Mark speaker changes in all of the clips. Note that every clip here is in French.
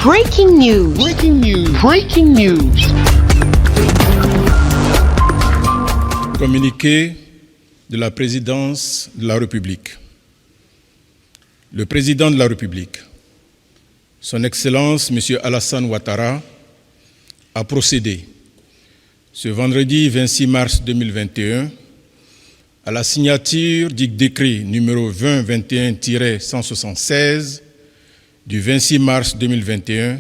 Speaker 1: Breaking news. Breaking news. Breaking news.
Speaker 2: Communiqué de la présidence de la République. Le président de la République, Son Excellence M. Alassane Ouattara, a procédé ce vendredi 26 mars 2021 à la signature du décret numéro 2021-176 du 26 mars 2021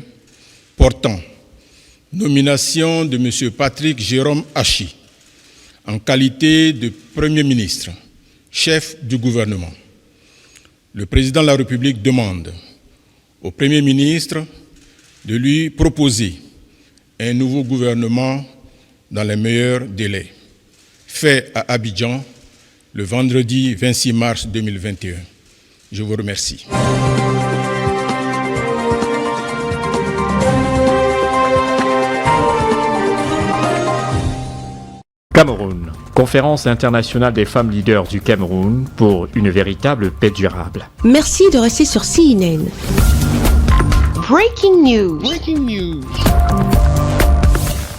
Speaker 2: portant nomination de M. Patrick Jérôme Hachi en qualité de Premier ministre, chef du gouvernement. Le président de la République demande au Premier ministre de lui proposer un nouveau gouvernement dans les meilleurs délais. Fait à Abidjan le vendredi 26 mars 2021. Je vous remercie.
Speaker 3: Cameroun. Conférence internationale des femmes leaders du Cameroun pour une véritable paix durable.
Speaker 1: Merci de rester sur CNN. Breaking news. Breaking news.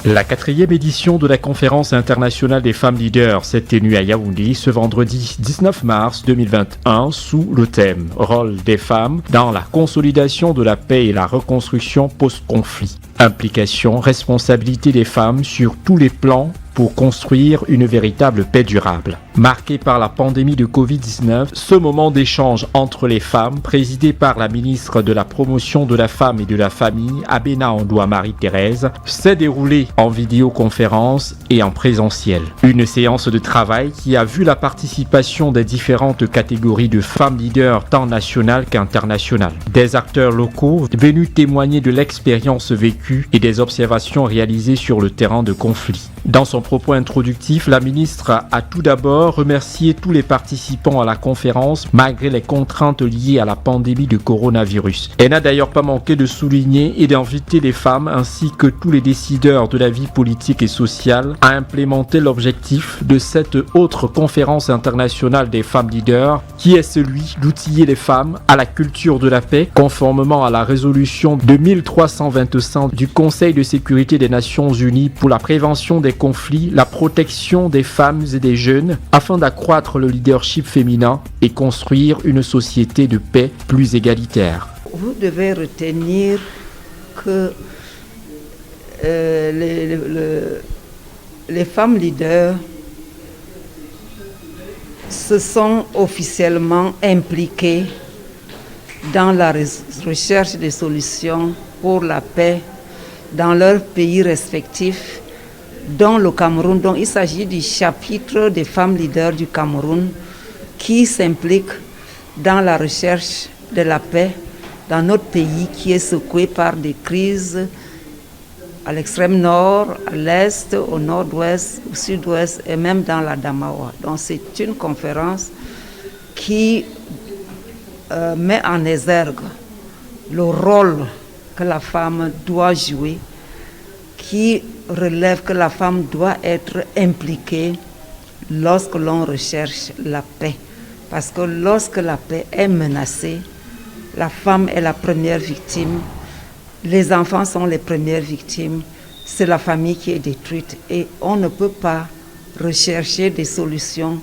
Speaker 3: La 4e édition de la conférence internationale des femmes leaders s'est tenue à Yaoundé ce vendredi 19 mars 2021 sous le thème « Rôle des femmes dans la consolidation de la paix et la reconstruction post-conflit. Implication, responsabilité des femmes sur tous les plans pour construire une véritable paix durable. » Marqué par la pandémie de Covid-19, ce moment d'échange entre les femmes, présidé par la ministre de la Promotion de la Femme et de la Famille, Abena Ondoa Marie-Thérèse, s'est déroulé en vidéoconférence et en présentiel. Une séance de travail qui a vu la participation des différentes catégories de femmes leaders tant nationales qu'internationales. Des acteurs locaux venus témoigner de l'expérience vécue et des observations réalisées sur le terrain de conflit. Dans son propos introductif, la ministre a tout d'abord remercié tous les participants à la conférence malgré les contraintes liées à la pandémie de coronavirus. Elle n'a d'ailleurs pas manqué de souligner et d'inviter les femmes ainsi que tous les décideurs de la vie politique et sociale à implémenter l'objectif de cette autre conférence internationale des femmes leaders qui est celui d'outiller les femmes à la culture de la paix conformément à la résolution 2325 du Conseil de sécurité des Nations Unies pour la prévention des conflits, la protection des femmes et des jeunes, afin d'accroître le leadership féminin et construire une société de paix plus égalitaire.
Speaker 4: Vous devez retenir que les femmes leaders se sont officiellement impliquées dans la recherche des solutions pour la paix dans leurs pays respectifs, dont le Cameroun, dont il s'agit du chapitre des femmes leaders du Cameroun qui s'impliquent dans la recherche de la paix dans notre pays qui est secoué par des crises à l'extrême nord, à l'est, au nord-ouest, au sud-ouest et même dans la Damawa. Donc c'est une conférence qui met en exergue le rôle que la femme doit jouer, qui relève que la femme doit être impliquée lorsque l'on recherche la paix. Parce que lorsque la paix est menacée, la femme est la première victime, les enfants sont les premières victimes, c'est la famille qui est détruite et on ne peut pas rechercher des solutions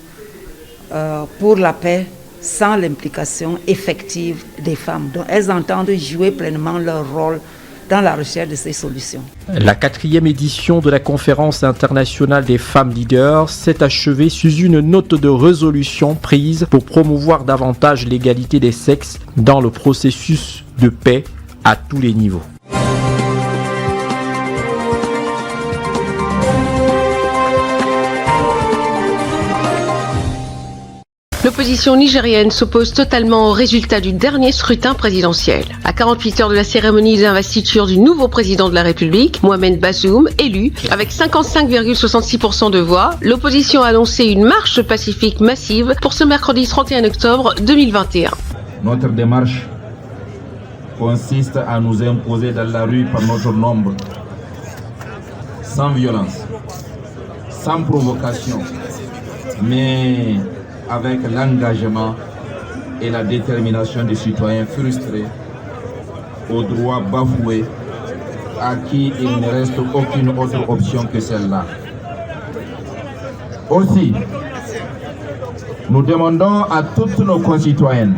Speaker 4: pour la paix sans l'implication effective des femmes. Donc elles entendent jouer pleinement leur rôle dans la recherche de ces solutions.
Speaker 3: La 4e édition de la conférence internationale des femmes leaders s'est achevée sous une note de résolution prise pour promouvoir davantage l'égalité des sexes dans le processus de paix à tous les niveaux.
Speaker 1: L'opposition nigérienne s'oppose totalement au résultat du dernier scrutin présidentiel. À 48 heures de la cérémonie d'investiture du nouveau président de la République, Mohamed Bazoum, élu, avec 55,66% de voix, l'opposition a annoncé une marche pacifique massive pour ce mercredi 31 octobre 2021.
Speaker 5: Notre démarche consiste à nous imposer dans la rue par notre nombre, sans violence, sans provocation, mais avec l'engagement et la détermination des citoyens frustrés aux droits bafoués, à qui il ne reste aucune autre option que celle-là. Aussi, nous demandons à toutes nos concitoyennes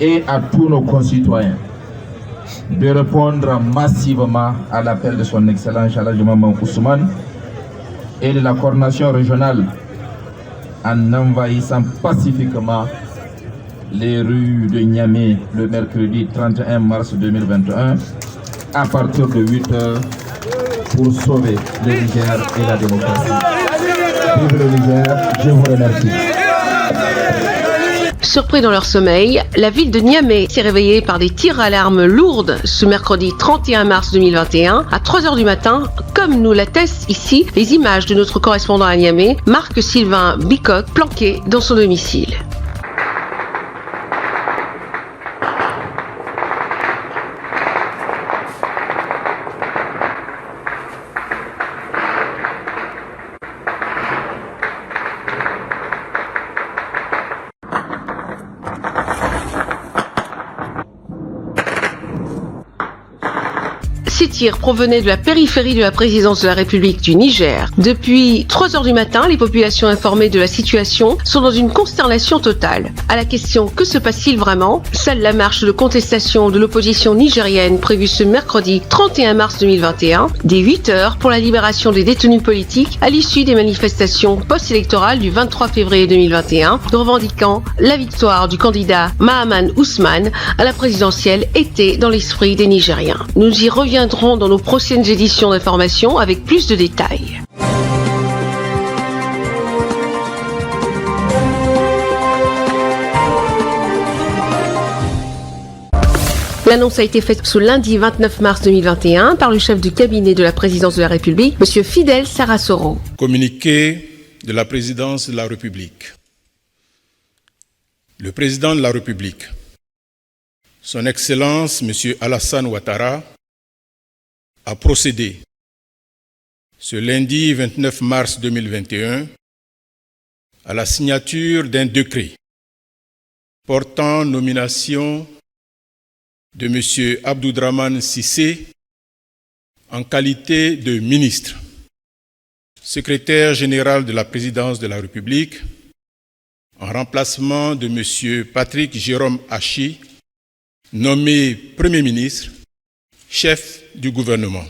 Speaker 5: et à tous nos concitoyens de répondre massivement à l'appel de son Excellence Alhaji Maman Ousmane et de la coordination régionale en envahissant pacifiquement les rues de Niamey le mercredi 31 mars 2021 à partir de 8h pour sauver le Niger et la démocratie. Vive le Niger, je vous remercie.
Speaker 1: Surpris dans leur sommeil, la ville de Niamey s'est réveillée par des tirs à l'arme lourdes ce mercredi 31 mars 2021 à 3h du matin, comme nous l'attestent ici les images de notre correspondant à Niamey, Marc-Sylvain Bicoq, planqué dans son domicile. Ces tirs provenaient de la périphérie de la présidence de la République du Niger. Depuis 3h du matin, les populations informées de la situation sont dans une consternation totale. À la question « Que se passe-t-il vraiment ?», seule la marche de contestation de l'opposition nigérienne prévue ce mercredi 31 mars 2021, dès 8h pour la libération des détenus politiques à l'issue des manifestations post-électorales du 23 février 2021, revendiquant la victoire du candidat Mahaman Ousmane à la présidentielle était dans l'esprit des Nigériens. Nous y reviendrons dans nos prochaines éditions d'information avec plus de détails. L'annonce a été faite ce lundi 29 mars 2021 par le chef du cabinet de la présidence de la République, M. Fidel Sarasoro.
Speaker 2: Communiqué de la présidence de la République. Le président de la République, son Excellence M. Alassane Ouattara, a procédé ce lundi 29 mars 2021 à la signature d'un décret portant nomination de M. Abdourahmane Cissé en qualité de ministre, secrétaire général de la présidence de la République, en remplacement de M. Patrick Jérôme Hachi, nommé Premier ministre, chef du gouvernement,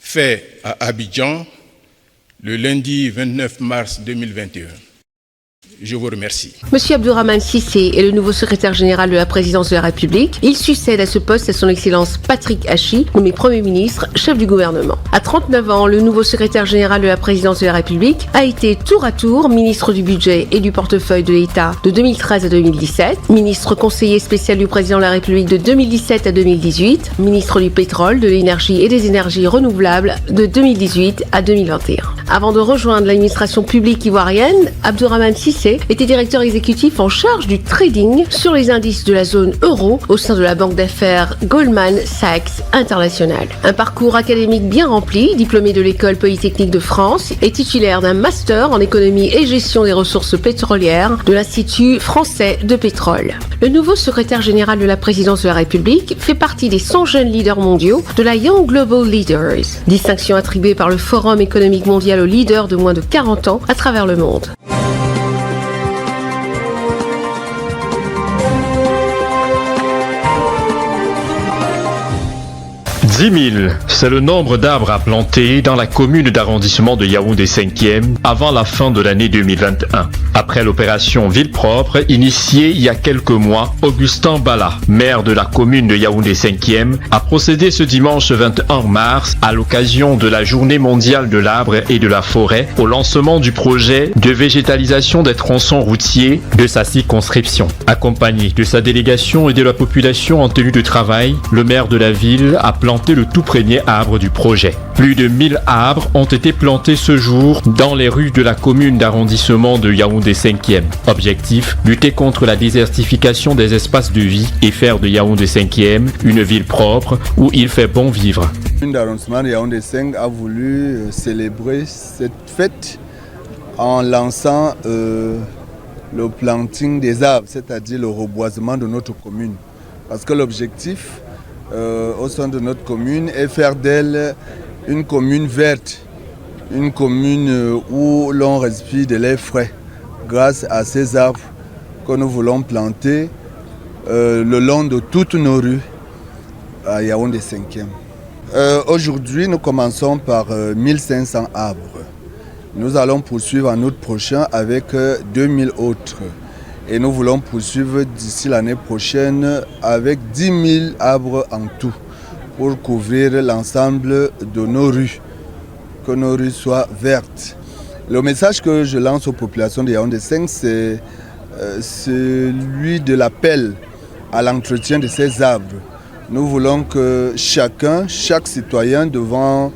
Speaker 2: fait à Abidjan le lundi 29 mars 2021. Je vous remercie.
Speaker 1: Monsieur Abdourahmane Cissé est le nouveau secrétaire général de la présidence de la République. Il succède à ce poste à son Excellence Patrick Hachi, nommé Premier ministre, chef du gouvernement. À 39 ans, le nouveau secrétaire général de la présidence de la République a été tour à tour ministre du budget et du portefeuille de l'État de 2013 à 2017, ministre conseiller spécial du président de la République de 2017 à 2018, ministre du pétrole, de l'énergie et des énergies renouvelables de 2018 à 2021. Avant de rejoindre l'administration publique ivoirienne, Abdourahmane Cissé était directeur exécutif en charge du trading sur les indices de la zone euro au sein de la banque d'affaires Goldman Sachs International. Un parcours académique bien rempli, diplômé de l'École Polytechnique de France et titulaire d'un master en économie et gestion des ressources pétrolières de l'Institut français de pétrole. Le nouveau secrétaire général de la présidence de la République fait partie des 100 jeunes leaders mondiaux de la Young Global Leaders, distinction attribuée par le Forum économique mondial aux leaders de moins de 40 ans à travers le monde.
Speaker 3: 10 000, c'est le nombre d'arbres à planter dans la commune d'arrondissement de Yaoundé 5e avant la fin de l'année 2021. Après l'opération Ville propre initiée il y a quelques mois, Augustin Bala, maire de la commune de Yaoundé 5e, a procédé ce dimanche 21 mars à l'occasion de la Journée mondiale de l'arbre et de la forêt au lancement du projet de végétalisation des tronçons routiers de sa circonscription. Accompagné de sa délégation et de la population en tenue de travail, le maire de la ville a planté le tout premier arbre du projet. Plus de 1000 arbres ont été plantés ce jour dans les rues de la commune d'arrondissement de Yaoundé 5e. Objectif, lutter contre la désertification des espaces de vie et faire de Yaoundé 5e une ville propre où il fait bon vivre.
Speaker 6: La commune d'arrondissement de Yaoundé 5 a voulu célébrer cette fête en lançant le planting des arbres, c'est-à-dire le reboisement de notre commune. Parce que l'objectif au sein de notre commune est faire d'elle une commune verte, une commune où l'on respire de l'air frais grâce à ces arbres que nous voulons planter le long de toutes nos rues à Yaoundé 5e. Aujourd'hui, nous commençons par 1500 arbres. Nous allons poursuivre en août prochain avec 2000 autres. Et nous voulons poursuivre d'ici l'année prochaine avec 10 000 arbres en tout pour couvrir l'ensemble de nos rues, que nos rues soient vertes. Le message que je lance aux populations de Yaoundé 5, c'est celui de l'appel à l'entretien de ces arbres. Nous voulons que chaque citoyen devant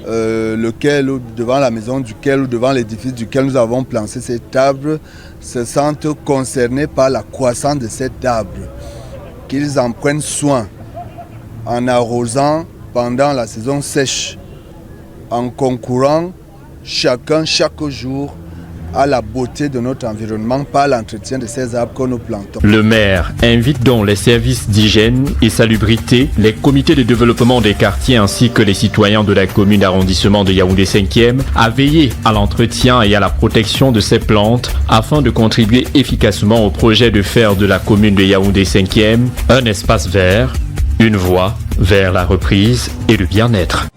Speaker 6: devant la maison duquel ou devant l'édifice duquel nous avons planté cet arbre se sentent concernés par la croissance de cet arbre, qu'ils en prennent soin en arrosant pendant la saison sèche, en concourant chaque jour à la beauté de notre environnement par l'entretien de ces arbres que nous plantons.
Speaker 3: Le maire invite donc les services d'hygiène et salubrité, les comités de développement des quartiers ainsi que les citoyens de la commune d'arrondissement de Yaoundé 5e à veiller à l'entretien et à la protection de ces plantes afin de contribuer efficacement au projet de faire de la commune de Yaoundé 5e un espace vert, une voie vers la reprise et le bien-être.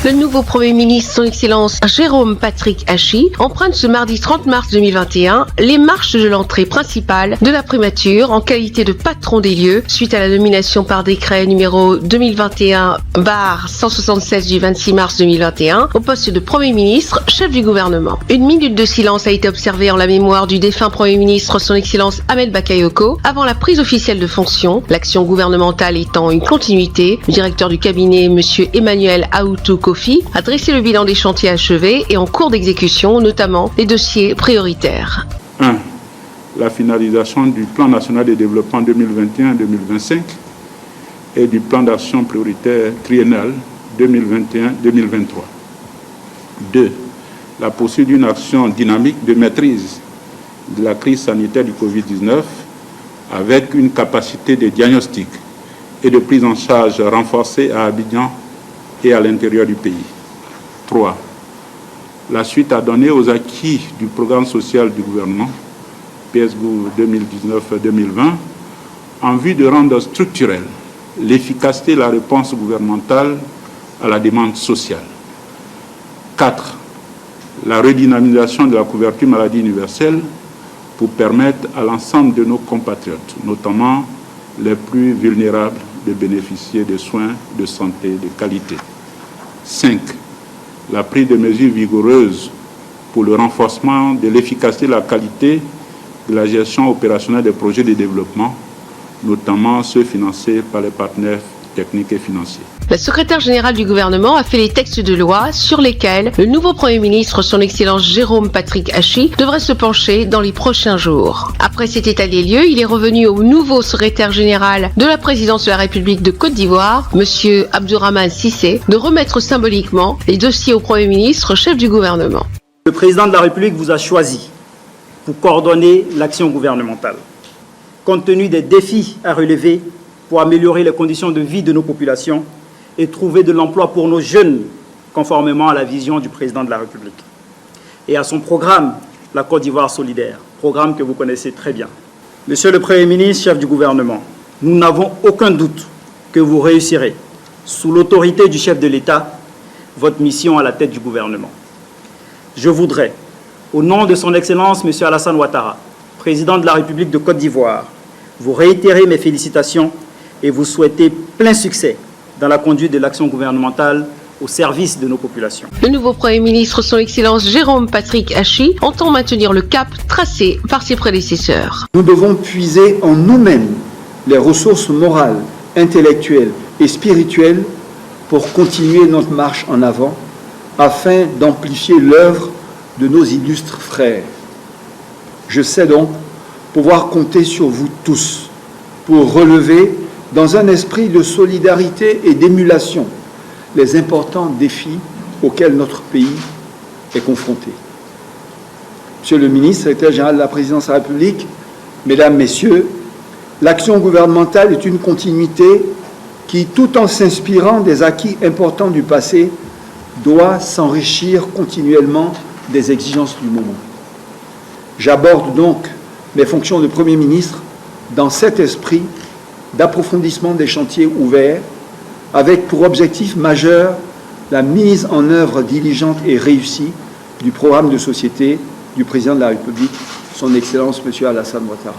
Speaker 1: Le nouveau Premier ministre, son Excellence Jérôme Patrick Hachi, emprunte ce mardi 30 mars 2021 les marches de l'entrée principale de la primature en qualité de patron des lieux suite à la nomination par décret numéro 2021/176 du 26 mars 2021 au poste de Premier ministre, chef du gouvernement. Une minute de silence a été observée en la mémoire du défunt Premier ministre, son Excellence Ahmed Bakayoko, avant la prise officielle de fonction, l'action gouvernementale étant une continuité. Le directeur du cabinet, M. Emmanuel Aoutou Kofi, a dressé le bilan des chantiers achevés et en cours d'exécution, notamment les dossiers prioritaires.
Speaker 7: 1. La finalisation du plan national de développement 2021-2025 et du plan d'action prioritaire triennal 2021-2023. 2. La poursuite d'une action dynamique de maîtrise de la crise sanitaire du Covid-19 avec une capacité de diagnostic et de prise en charge renforcée à Abidjan et à l'intérieur du pays. 3. La suite à donner aux acquis du programme social du gouvernement, PSGO 2019-2020, en vue de rendre structurelle l'efficacité de la réponse gouvernementale à la demande sociale. 4. La redynamisation de la couverture maladie universelle pour permettre à l'ensemble de nos compatriotes, notamment les plus vulnérables, de bénéficier de soins de santé de qualité. 5. La prise de mesures vigoureuses pour le renforcement de l'efficacité et de la qualité de la gestion opérationnelle des projets de développement, notamment ceux financés par les partenaires techniques et financiers.
Speaker 1: La secrétaire générale du gouvernement a fait les textes de loi sur lesquels le nouveau Premier ministre, son Excellence Jérôme Patrick Hachi, devrait se pencher dans les prochains jours. Après cet état des lieux, il est revenu au nouveau secrétaire général de la présidence de la République de Côte d'Ivoire, M. Abdourahmane Cissé, de remettre symboliquement les dossiers au Premier ministre, chef du gouvernement.
Speaker 8: Le président de la République vous a choisi pour coordonner l'action gouvernementale. Compte tenu des défis à relever pour améliorer les conditions de vie de nos populations et trouver de l'emploi pour nos jeunes, conformément à la vision du président de la République. Et à son programme, la Côte d'Ivoire solidaire, programme que vous connaissez très bien. Monsieur le Premier ministre, chef du gouvernement, nous n'avons aucun doute que vous réussirez, sous l'autorité du chef de l'État, votre mission à la tête du gouvernement. Je voudrais, au nom de son Excellence, M. Alassane Ouattara, président de la République de Côte d'Ivoire, vous réitérer mes félicitations et vous souhaiter plein succès dans la conduite de l'action gouvernementale au service de nos populations.
Speaker 1: Le nouveau Premier ministre, son Excellence Jérôme Patrick Hachi, entend maintenir le cap tracé par ses prédécesseurs.
Speaker 9: Nous devons puiser en nous-mêmes les ressources morales, intellectuelles et spirituelles pour continuer notre marche en avant afin d'amplifier l'œuvre de nos illustres frères. Je sais donc pouvoir compter sur vous tous pour relever dans un esprit de solidarité et d'émulation les importants défis auxquels notre pays est confrontée. Monsieur le ministre, secrétaire général de la Présidence de la République, Mesdames, Messieurs, l'action gouvernementale est une continuité qui, tout en s'inspirant des acquis importants du passé, doit s'enrichir continuellement des exigences du moment. J'aborde donc mes fonctions de Premier ministre dans cet esprit d'approfondissement des chantiers ouverts, avec pour objectif majeur la mise en œuvre diligente et réussie du programme de société du Président de la République, Son Excellence M. Alassane Ouattara.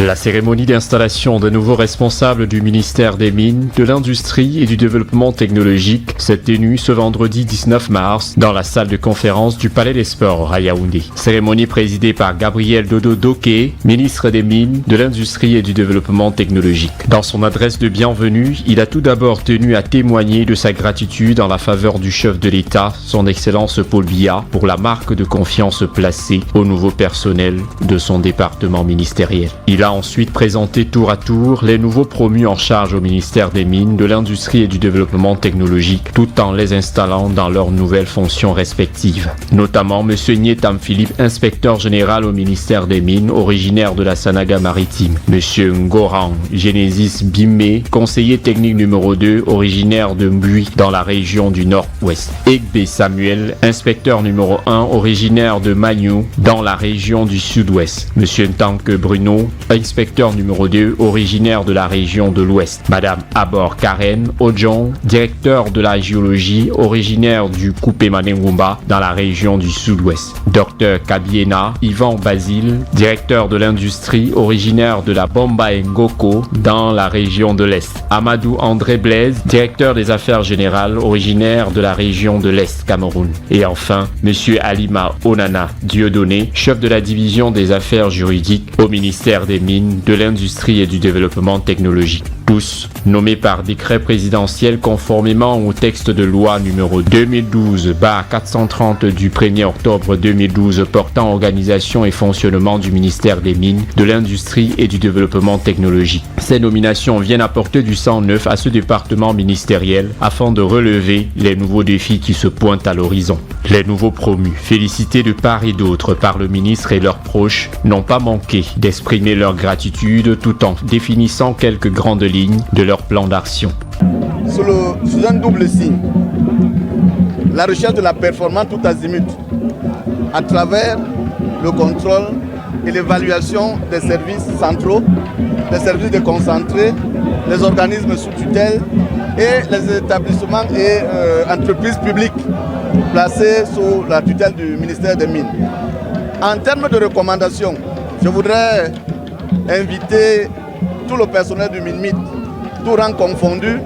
Speaker 3: La cérémonie d'installation de nouveaux responsables du ministère des Mines, de l'Industrie et du Développement technologique s'est tenue ce vendredi 19 mars dans la salle de conférence du Palais des Sports à Yaoundé. Cérémonie présidée par Gabriel Dodo Doké, ministre des Mines, de l'Industrie et du Développement technologique. Dans son adresse de bienvenue, il a tout d'abord tenu à témoigner de sa gratitude en la faveur du chef de l'État, son Excellence Paul Biya, pour la marque de confiance placée au nouveau personnel de son département ministériel. Il a ensuite présenté tour à tour les nouveaux promus en charge au ministère des Mines, de l'Industrie et du Développement technologique, tout en les installant dans leurs nouvelles fonctions respectives. Notamment M. Nietam Philippe, inspecteur général au ministère des Mines, originaire de la Sanaga maritime. M. Ngoran Genesis Bimé, conseiller technique numéro 2, originaire de Mbui, dans la région du Nord-Ouest. Egbe Samuel, inspecteur numéro 1, originaire de Magnou, dans la région du Sud-Ouest. M. Ntanke Bruno, inspecteur numéro 2, originaire de la région de l'Ouest. Madame Abor Karen Ojon, directeur de la géologie, originaire du Coupé Manengumba, dans la région du Sud-Ouest. Dr Kabiena Yvan Basile, directeur de l'industrie, originaire de la Bomba Ngoko, dans la région de l'Est. Amadou André Blaise, directeur des affaires générales, originaire de la région de l'Est, Cameroun. Et enfin, Monsieur Alima Onana Dieudonné, chef de la division des affaires juridiques au ministère des Mines, de l'Industrie et du Développement technologique. Tous nommés par décret présidentiel conformément au texte de loi numéro 2012-430 du 1er octobre 2012 portant organisation et fonctionnement du ministère des Mines, de l'Industrie et du Développement technologique. Ces nominations viennent apporter du sang neuf à ce département ministériel afin de relever les nouveaux défis qui se pointent à l'horizon. Les nouveaux promus, félicités de part et d'autre par le ministre et leurs proches, n'ont pas manqué d'exprimer leur gratitude tout en définissant quelques grandes lignes de leur plan d'action.
Speaker 6: Sous un double signe, la recherche de la performance tout azimut, à travers le contrôle et l'évaluation des services centraux, des services déconcentrés, les organismes sous tutelle et les établissements et entreprises publiques placés sous la tutelle du ministère des Mines. En termes de recommandations, je voudrais inviter tout le personnel du MINMIT, tout rang confondu,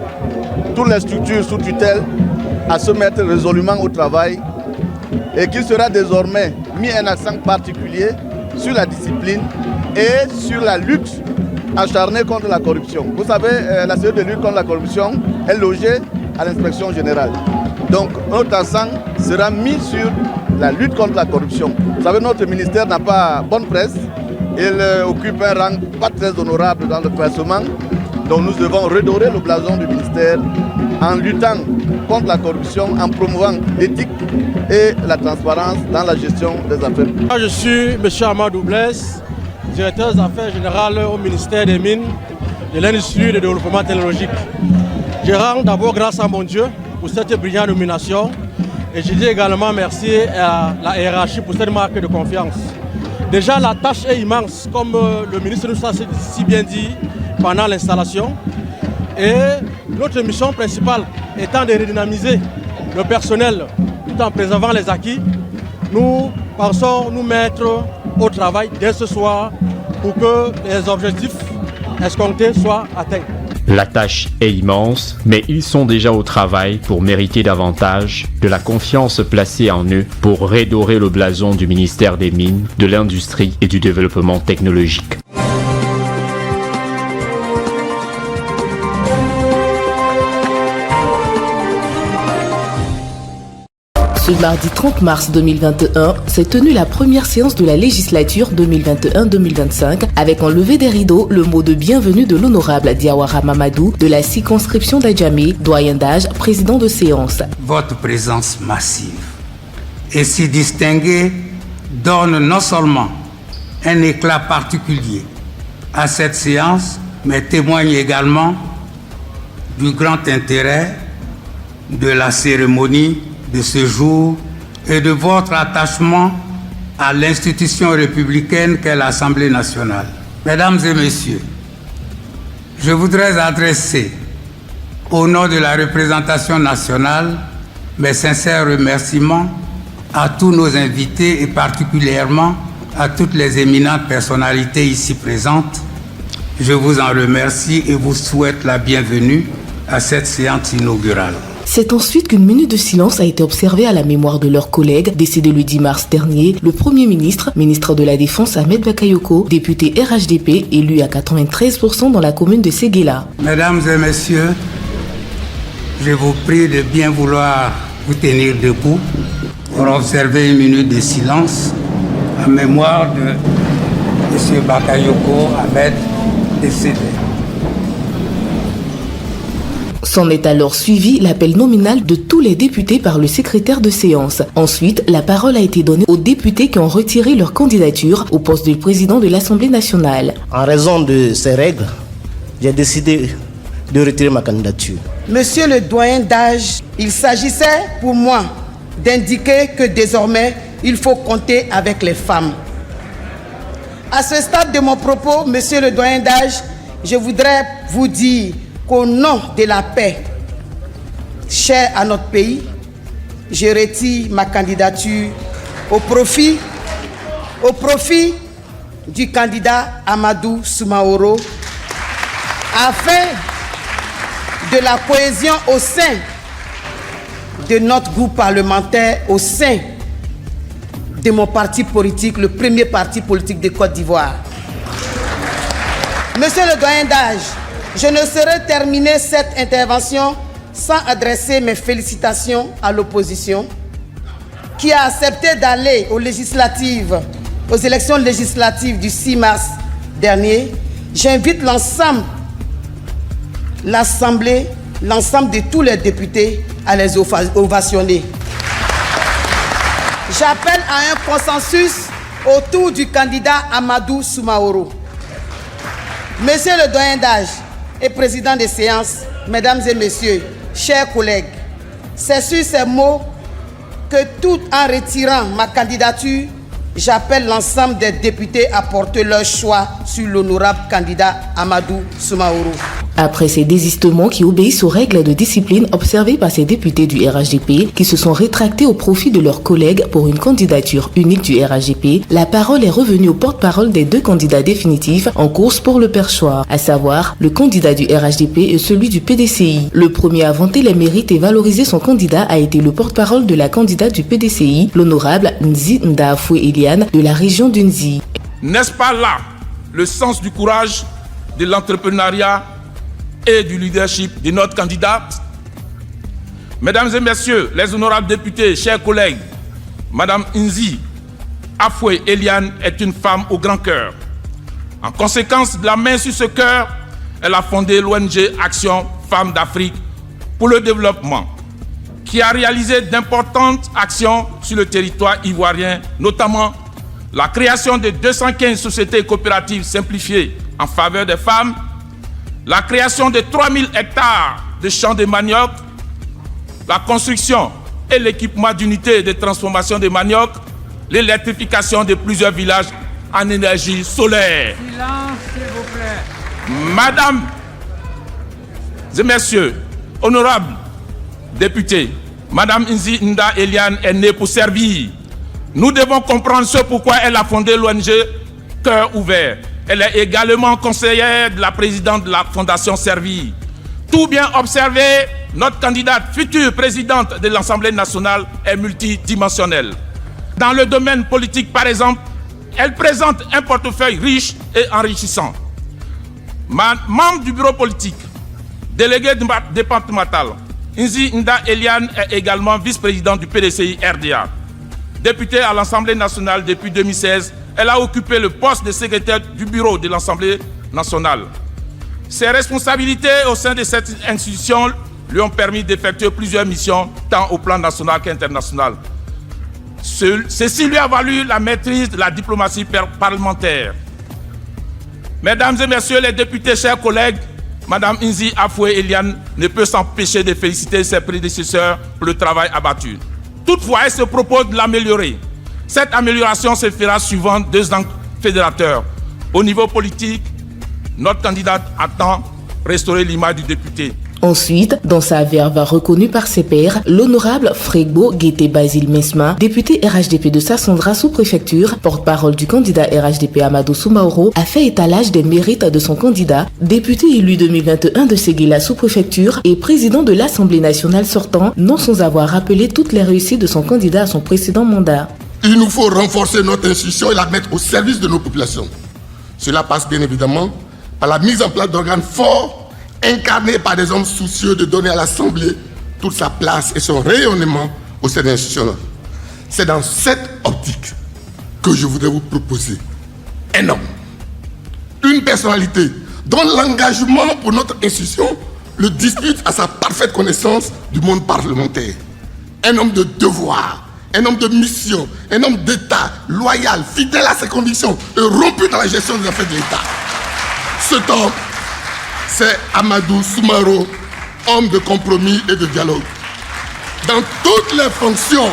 Speaker 6: toutes les structures sous tutelle, à se mettre résolument au travail et qu'il sera désormais mis un accent particulier sur la discipline et sur la lutte acharnée contre la corruption. Vous savez, la cellule de lutte contre la corruption est logée à l'inspection générale. Donc notre accent sera mis sur la lutte contre la corruption. Vous savez, notre ministère n'a pas bonne presse. Il occupe un rang pas très honorable dans le classement. Donc nous devons redorer le blason du ministère en luttant contre la corruption, en promouvant l'éthique et la transparence dans la gestion des affaires.
Speaker 10: Je suis M. Amadou Blaise, directeur des affaires générales au ministère des Mines, de l'Industrie et du Développement technologique. Je rends d'abord grâce à mon Dieu pour cette brillante nomination et je dis également merci à la hiérarchie pour cette marque de confiance. Déjà, la tâche est immense, comme le ministre nous a si bien dit pendant l'installation. Et notre mission principale étant de redynamiser le personnel tout en préservant les acquis, nous pensons nous mettre au travail dès ce soir pour que les objectifs escomptés soient atteints.
Speaker 3: La tâche est immense, mais ils sont déjà au travail pour mériter davantage de la confiance placée en eux pour redorer le blason du ministère des Mines, de l'Industrie et du Développement technologique.
Speaker 11: Ce mardi 30 mars 2021 s'est tenue la première séance de la législature 2021-2025 avec en lever des rideaux le mot de bienvenue de l'honorable Diawara Mamadou de la circonscription d'Adjamé, doyen d'âge, président de séance.
Speaker 12: Votre présence massive et si distinguée donne non seulement un éclat particulier à cette séance, mais témoigne également du grand intérêt de la cérémonie de ce jour et de votre attachement à l'institution républicaine qu'est l'Assemblée nationale. Mesdames et messieurs, je voudrais adresser au nom de la représentation nationale mes sincères remerciements à tous nos invités et particulièrement à toutes les éminentes personnalités ici présentes. Je vous en remercie et vous souhaite la bienvenue à cette séance inaugurale.
Speaker 11: C'est ensuite qu'une minute de silence a été observée à la mémoire de leurs collègues décédés le 10 mars dernier, le Premier ministre, ministre de la Défense Ahmed Bakayoko, député RHDP, élu à 93% dans la commune de Séguéla.
Speaker 12: Mesdames et messieurs, je vous prie de bien vouloir vous tenir debout pour observer une minute de silence en mémoire de M. Bakayoko Ahmed décédé.
Speaker 11: S'en est alors suivi l'appel nominal de tous les députés par le secrétaire de séance. Ensuite, la parole a été donnée aux députés qui ont retiré leur candidature au poste de président de l'Assemblée nationale.
Speaker 13: En raison de ces règles, j'ai décidé de retirer ma candidature.
Speaker 14: Monsieur le doyen d'âge, il s'agissait pour moi d'indiquer que désormais, il faut compter avec les femmes. À ce stade de mon propos, monsieur le doyen d'âge, je voudrais vous dire qu'au nom de la paix chère à notre pays, je retire ma candidature au profit du candidat Amadou Soumaoro afin de la cohésion au sein de notre groupe parlementaire, au sein de mon parti politique, le premier parti politique de Côte d'Ivoire. Monsieur le doyen d'âge, je ne saurais terminer cette intervention sans adresser mes félicitations à l'opposition qui a accepté d'aller aux élections législatives du 6 mars dernier. J'invite l'ensemble de tous les députés à les ovationner. J'appelle à un consensus autour du candidat Amadou Soumaoro. Monsieur le doyen d'âge et président des séances, mesdames et messieurs, chers collègues, c'est sur ces mots que tout en retirant ma candidature, j'appelle l'ensemble des députés à porter leur choix sur l'honorable candidat Amadou Soumaoro.
Speaker 11: Après ces désistements qui obéissent aux règles de discipline observées par ces députés du RHDP qui se sont rétractés au profit de leurs collègues pour une candidature unique du RHDP, la parole est revenue au porte-parole des deux candidats définitifs en course pour le perchoir, à savoir le candidat du RHDP et celui du PDCI. Le premier à vanter les mérites et valoriser son candidat a été le porte-parole de la candidate du PDCI, l'honorable Nzi Ndafoué Eliane de la région du Nzi.
Speaker 15: N'est-ce pas là le sens du courage, de l'entrepreneuriat et du leadership de notre candidate? Mesdames et messieurs, les honorables députés, chers collègues, Madame Nzi Ndafoué Eliane est une femme au grand cœur. En conséquence de la main sur ce cœur, elle a fondé l'ONG Action Femmes d'Afrique pour le développement, qui a réalisé d'importantes actions sur le territoire ivoirien, notamment la création de 215 sociétés coopératives simplifiées en faveur des femmes, la création de 3000 hectares de champs de manioc, la construction et l'équipement d'unités de transformation de manioc, l'électrification de plusieurs villages en énergie solaire.
Speaker 16: Silence, s'il vous plaît.
Speaker 15: Madame et messieurs, honorables députés, Madame Nzi Ndafoué Eliane est née pour servir. Nous devons comprendre ce pourquoi elle a fondé l'ONG Cœur Ouvert. Elle est également conseillère de la présidente de la Fondation Servir. Tout bien observé, notre candidate future présidente de l'Assemblée nationale est multidimensionnelle. Dans le domaine politique, par exemple, elle présente un portefeuille riche et enrichissant. Membre du bureau politique, délégué départemental, Nzi Nda Eliane est également vice-présidente du PDCI RDA. Députée à l'Assemblée nationale depuis 2016, elle a occupé le poste de secrétaire du bureau de l'Assemblée nationale. Ses responsabilités au sein de cette institution lui ont permis d'effectuer plusieurs missions, tant au plan national qu'international. Ceci lui a valu la maîtrise de la diplomatie parlementaire. Mesdames et messieurs les députés, chers collègues, Madame Nzi Afoué Eliane ne peut s'empêcher de féliciter ses prédécesseurs pour le travail abattu. Toutefois, elle se propose de l'améliorer. Cette amélioration se fera suivant 2 angles fédérateurs. Au niveau politique, notre candidate attend restaurer l'image du député.
Speaker 11: Ensuite, dans sa verve reconnue par ses pairs, l'honorable Fregbo Guété Basile Mesma, député RHDP de Sassandra sous-préfecture, porte-parole du candidat RHDP Amadou Soumaoro, a fait étalage des mérites de son candidat, député élu 2021 de Séguéla sous-préfecture et président de l'Assemblée nationale sortant, non sans avoir rappelé toutes les réussites de son candidat à son précédent mandat.
Speaker 17: Il nous faut renforcer notre institution et la mettre au service de nos populations. Cela passe bien évidemment par la mise en place d'organes forts incarné par des hommes soucieux de donner à l'Assemblée toute sa place et son rayonnement au sein de l'institution. C'est dans cette optique que je voudrais vous proposer un homme, une personnalité dont l'engagement pour notre institution le dispute à sa parfaite connaissance du monde parlementaire. Un homme de devoir, un homme de mission, un homme d'État, loyal, fidèle à ses convictions et rompu dans la gestion des affaires de l'État. Cet homme, c'est Amadou Soumaoro, homme de compromis et de dialogue. Dans toutes les fonctions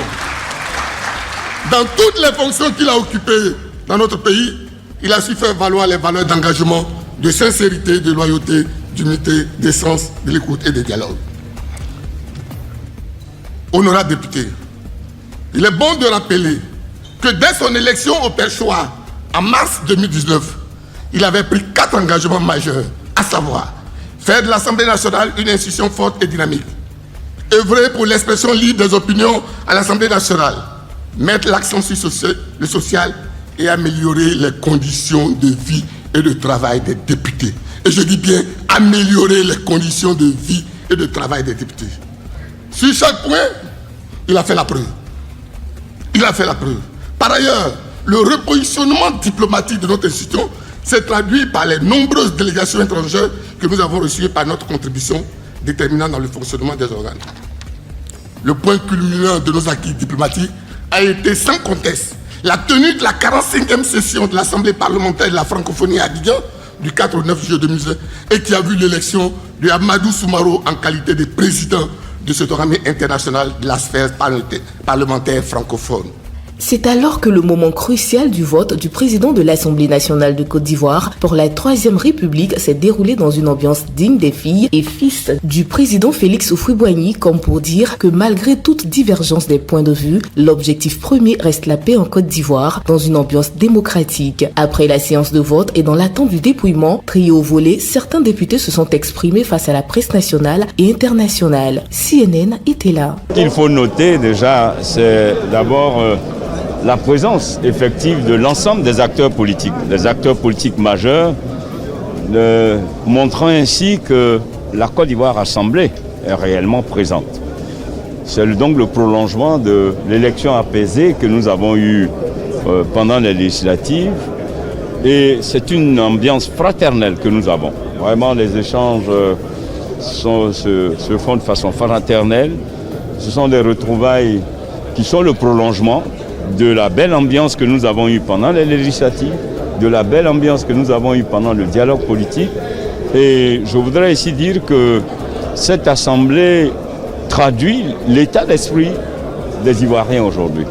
Speaker 17: qu'il a occupées dans notre pays, il a su faire valoir les valeurs d'engagement, de sincérité, de loyauté, d'unité, d'essence, de l'écoute et de dialogue. Honorable député, il est bon de rappeler que dès son élection au perchoir, en mars 2019, il avait pris 4 engagements majeurs, à savoir faire de l'Assemblée nationale une institution forte et dynamique, œuvrer pour l'expression libre des opinions à l'Assemblée nationale, mettre l'accent sur le social et améliorer les conditions de vie et de travail des députés. Et je dis bien améliorer les conditions de vie et de travail des députés. Sur chaque point, il a fait la preuve. Par ailleurs, le repositionnement diplomatique de notre institution s'est traduit par les nombreuses délégations étrangères que nous avons reçues par notre contribution déterminante dans le fonctionnement des organes. Le point culminant de nos acquis diplomatiques a été sans conteste la tenue de la 45e session de l'Assemblée parlementaire de la francophonie à Abidjan du 4 au 9 juillet 2020 et qui a vu l'élection de Amadou Soumaoro en qualité de président de ce organe international de la sphère parlementaire francophone.
Speaker 11: C'est alors que le moment crucial du vote du président de l'Assemblée nationale de Côte d'Ivoire pour la 3e République s'est déroulé dans une ambiance digne des filles et fils du président Félix Houphouët-Boigny, comme pour dire que malgré toute divergence des points de vue, l'objectif premier reste la paix en Côte d'Ivoire dans une ambiance démocratique. Après la séance de vote et dans l'attente du dépouillement, trié au volet, certains députés se sont exprimés face à la presse nationale et internationale. CNN était là.
Speaker 18: Ce qu'il faut noter déjà, c'est d'abord la présence effective de l'ensemble des acteurs politiques majeurs, montrant ainsi que la Côte d'Ivoire assemblée est réellement présente. C'est donc le prolongement de l'élection apaisée que nous avons eue pendant les législatives et c'est une ambiance fraternelle que nous avons. Vraiment, les échanges se font de façon fraternelle. Ce sont des retrouvailles qui sont le prolongement de la belle ambiance que nous avons eue pendant les législatives, de la belle ambiance que nous avons eue pendant le dialogue politique. Et je voudrais ici dire que cette assemblée traduit l'état d'esprit des Ivoiriens aujourd'hui,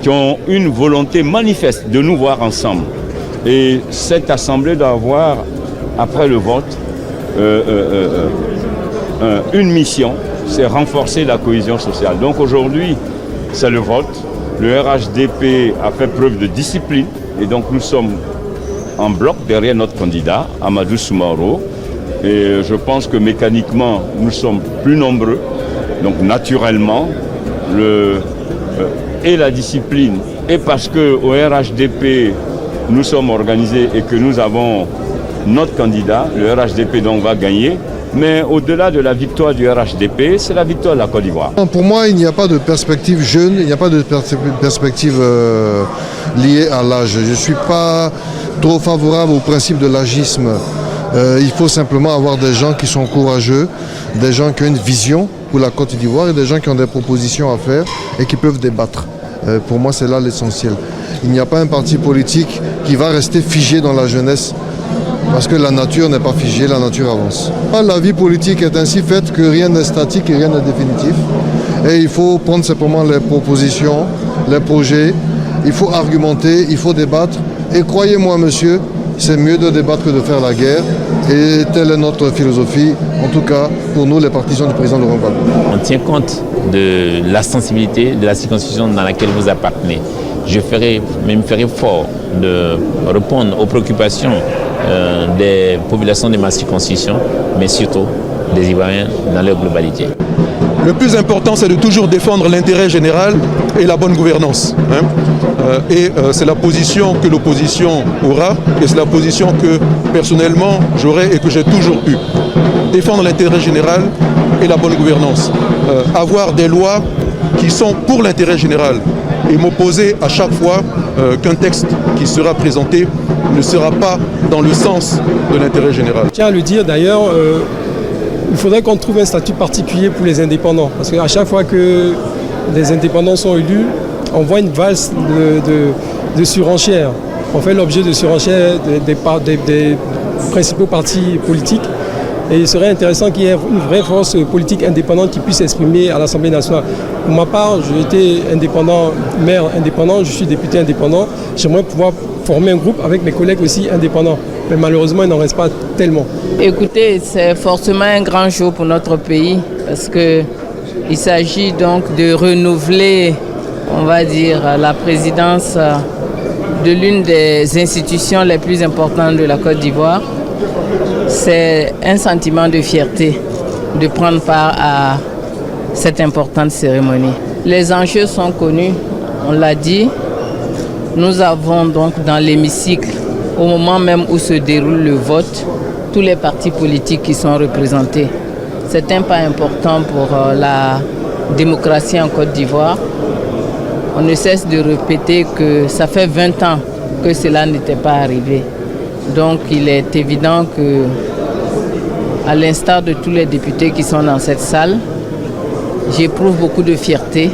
Speaker 18: qui ont une volonté manifeste de nous voir ensemble. Et cette assemblée doit avoir, après le vote, une mission, c'est renforcer la cohésion sociale. Donc aujourd'hui, c'est le vote. Le RHDP a fait preuve de discipline et donc nous sommes en bloc derrière notre candidat, Amadou Soumaoro. Et je pense que mécaniquement, nous sommes plus nombreux. Donc naturellement, et la discipline, et parce qu'au RHDP, nous sommes organisés et que nous avons notre candidat, le RHDP donc va gagner, Mais au-delà de la victoire du RHDP, c'est la victoire de la Côte d'Ivoire.
Speaker 19: Pour moi, il n'y a pas de perspective jeune, il n'y a pas de perspective liée à l'âge. Je ne suis pas trop favorable au principe de l'agisme. Il faut simplement avoir des gens qui sont courageux, des gens qui ont une vision pour la Côte d'Ivoire et des gens qui ont des propositions à faire et qui peuvent débattre. Pour moi, c'est là l'essentiel. Il n'y a pas un parti politique qui va rester figé dans la jeunesse. Parce que la nature n'est pas figée, la nature avance. La vie politique est ainsi faite que rien n'est statique et rien n'est définitif. Et il faut prendre simplement les propositions, les projets, il faut argumenter, il faut débattre. Et croyez-moi, monsieur, c'est mieux de débattre que de faire la guerre. Et telle est notre philosophie, en tout cas pour nous, les partisans du président Laurent Gbagbo.
Speaker 20: On tient compte de la sensibilité de la circonscription dans laquelle vous appartenez. Je me ferai fort de répondre aux préoccupations des populations de ma circonscription, mais surtout des Ivoiriens dans leur globalité.
Speaker 21: Le plus important, c'est de toujours défendre l'intérêt général et la bonne gouvernance. C'est la position que l'opposition aura et c'est la position que personnellement j'aurai et que j'ai toujours eue. Défendre l'intérêt général et la bonne gouvernance. Avoir des lois qui sont pour l'intérêt général et m'opposer à chaque fois qu'un texte qui sera présenté ne sera pas dans le sens de l'intérêt général.
Speaker 22: Je tiens à le dire d'ailleurs, il faudrait qu'on trouve un statut particulier pour les indépendants. Parce qu'à chaque fois que des indépendants sont élus, on voit une valse de surenchères. On fait l'objet de surenchères des principaux partis politiques. Et il serait intéressant qu'il y ait une vraie force politique indépendante qui puisse s'exprimer à l'Assemblée nationale. Pour ma part, j'ai été indépendant, maire indépendant, je suis député indépendant. J'aimerais pouvoir former un groupe avec mes collègues aussi indépendants. Mais malheureusement, il n'en reste pas tellement.
Speaker 23: Écoutez, c'est forcément un grand jour pour notre pays parce qu'il s'agit donc de renouveler, on va dire, la présidence de l'une des institutions les plus importantes de la Côte d'Ivoire. C'est un sentiment de fierté de prendre part à cette importante cérémonie. Les enjeux sont connus, on l'a dit. Nous avons donc dans l'hémicycle, au moment même où se déroule le vote, tous les partis politiques qui sont représentés. C'est un pas important pour la démocratie en Côte d'Ivoire. On ne cesse de répéter que ça fait 20 ans que cela n'était pas arrivé. Donc il est évident que, à l'instar de tous les députés qui sont dans cette salle, j'éprouve beaucoup de fierté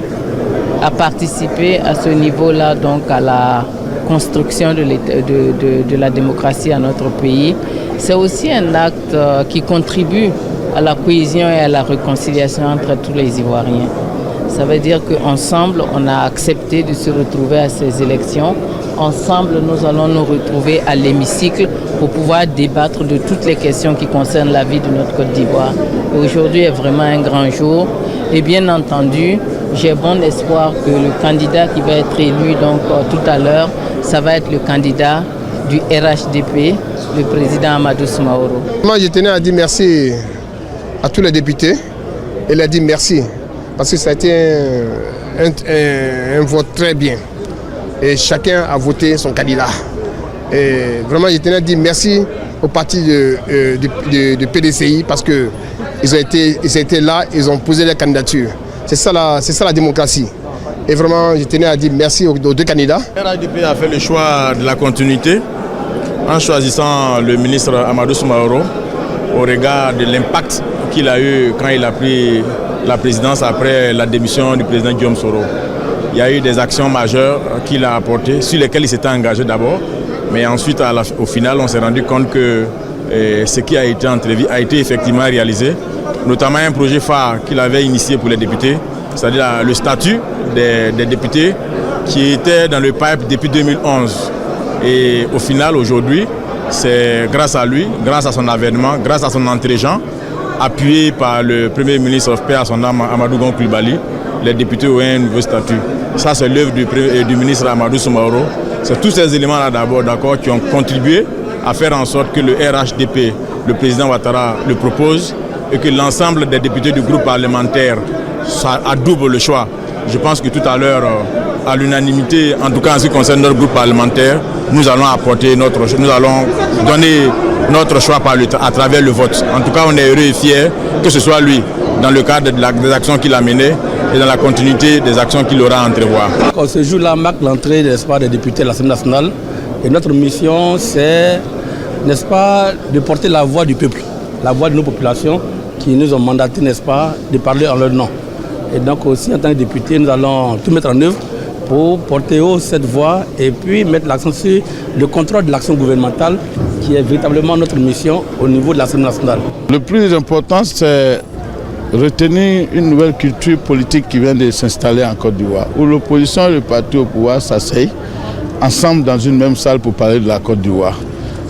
Speaker 23: à participer à ce niveau-là, donc à la construction de la démocratie à notre pays. C'est aussi un acte qui contribue à la cohésion et à la réconciliation entre tous les Ivoiriens. Ça veut dire qu'ensemble, on a accepté de se retrouver à ces élections. Ensemble, nous allons nous retrouver à l'hémicycle pour pouvoir débattre de toutes les questions qui concernent la vie de notre Côte d'Ivoire. Aujourd'hui est vraiment un grand jour. Et bien entendu, j'ai bon espoir que le candidat qui va être élu donc, tout à l'heure, ça va être le candidat du RHDP, le président Amadou Soumaoro.
Speaker 24: Moi, je tenais à dire merci à tous les députés et leur dire merci parce que ça a été un vote très bien. Et chacun a voté son candidat. Et vraiment, je tenais à dire merci au parti de PDCI parce qu'ils ont été là, ils ont posé leur candidature. C'est ça la démocratie. Et vraiment, je tenais à dire merci aux deux candidats.
Speaker 2: Le RHDP a fait le choix de la continuité en choisissant le ministre Amadou Soumaoro au regard de l'impact qu'il a eu quand il a pris la présidence après la démission du président Guillaume Soro. Il y a eu des actions majeures qu'il a apportées, sur lesquelles il s'était engagé d'abord. Mais ensuite, au final, on s'est rendu compte que ce qui a été entrevu a été effectivement réalisé. Notamment un projet phare qu'il avait initié pour les députés, c'est-à-dire le statut des députés qui était dans le pipe depuis 2011. Et au final, aujourd'hui, c'est grâce à lui, grâce à son avènement, grâce à son entrée-gens, appuyé par le Premier ministre paix à son âme, Amadou Gon Coulibaly, les députés ont un nouveau statut. Ça, c'est l'œuvre du ministre Amadou Soumaoro. C'est tous ces éléments-là d'abord, d'accord, qui ont contribué à faire en sorte que le RHDP, le président Ouattara, le propose et que l'ensemble des députés du groupe parlementaire adoubent le choix. Je pense que tout à l'heure, à l'unanimité, en tout cas en ce qui concerne notre groupe parlementaire, nous allons donner notre choix à travers le vote. En tout cas, on est heureux et fiers que ce soit lui, dans le cadre des actions qu'il a menées et dans la continuité des actions qu'il aura à entrevoir.
Speaker 10: Ce jour-là marque l'entrée, n'est-ce pas, des députés de l'Assemblée nationale. Et notre mission, c'est, n'est-ce pas, de porter la voix du peuple, la voix de nos populations qui nous ont mandaté, n'est-ce pas, de parler en leur nom. Et donc aussi, en tant que député, nous allons tout mettre en œuvre pour porter haut cette voix et puis mettre l'accent sur le contrôle de l'action gouvernementale qui est véritablement notre mission au niveau de l'Assemblée nationale.
Speaker 4: Le plus important, c'est retenir une nouvelle culture politique qui vient de s'installer en Côte d'Ivoire, où l'opposition et le parti au pouvoir s'asseyent ensemble dans une même salle pour parler de la Côte d'Ivoire.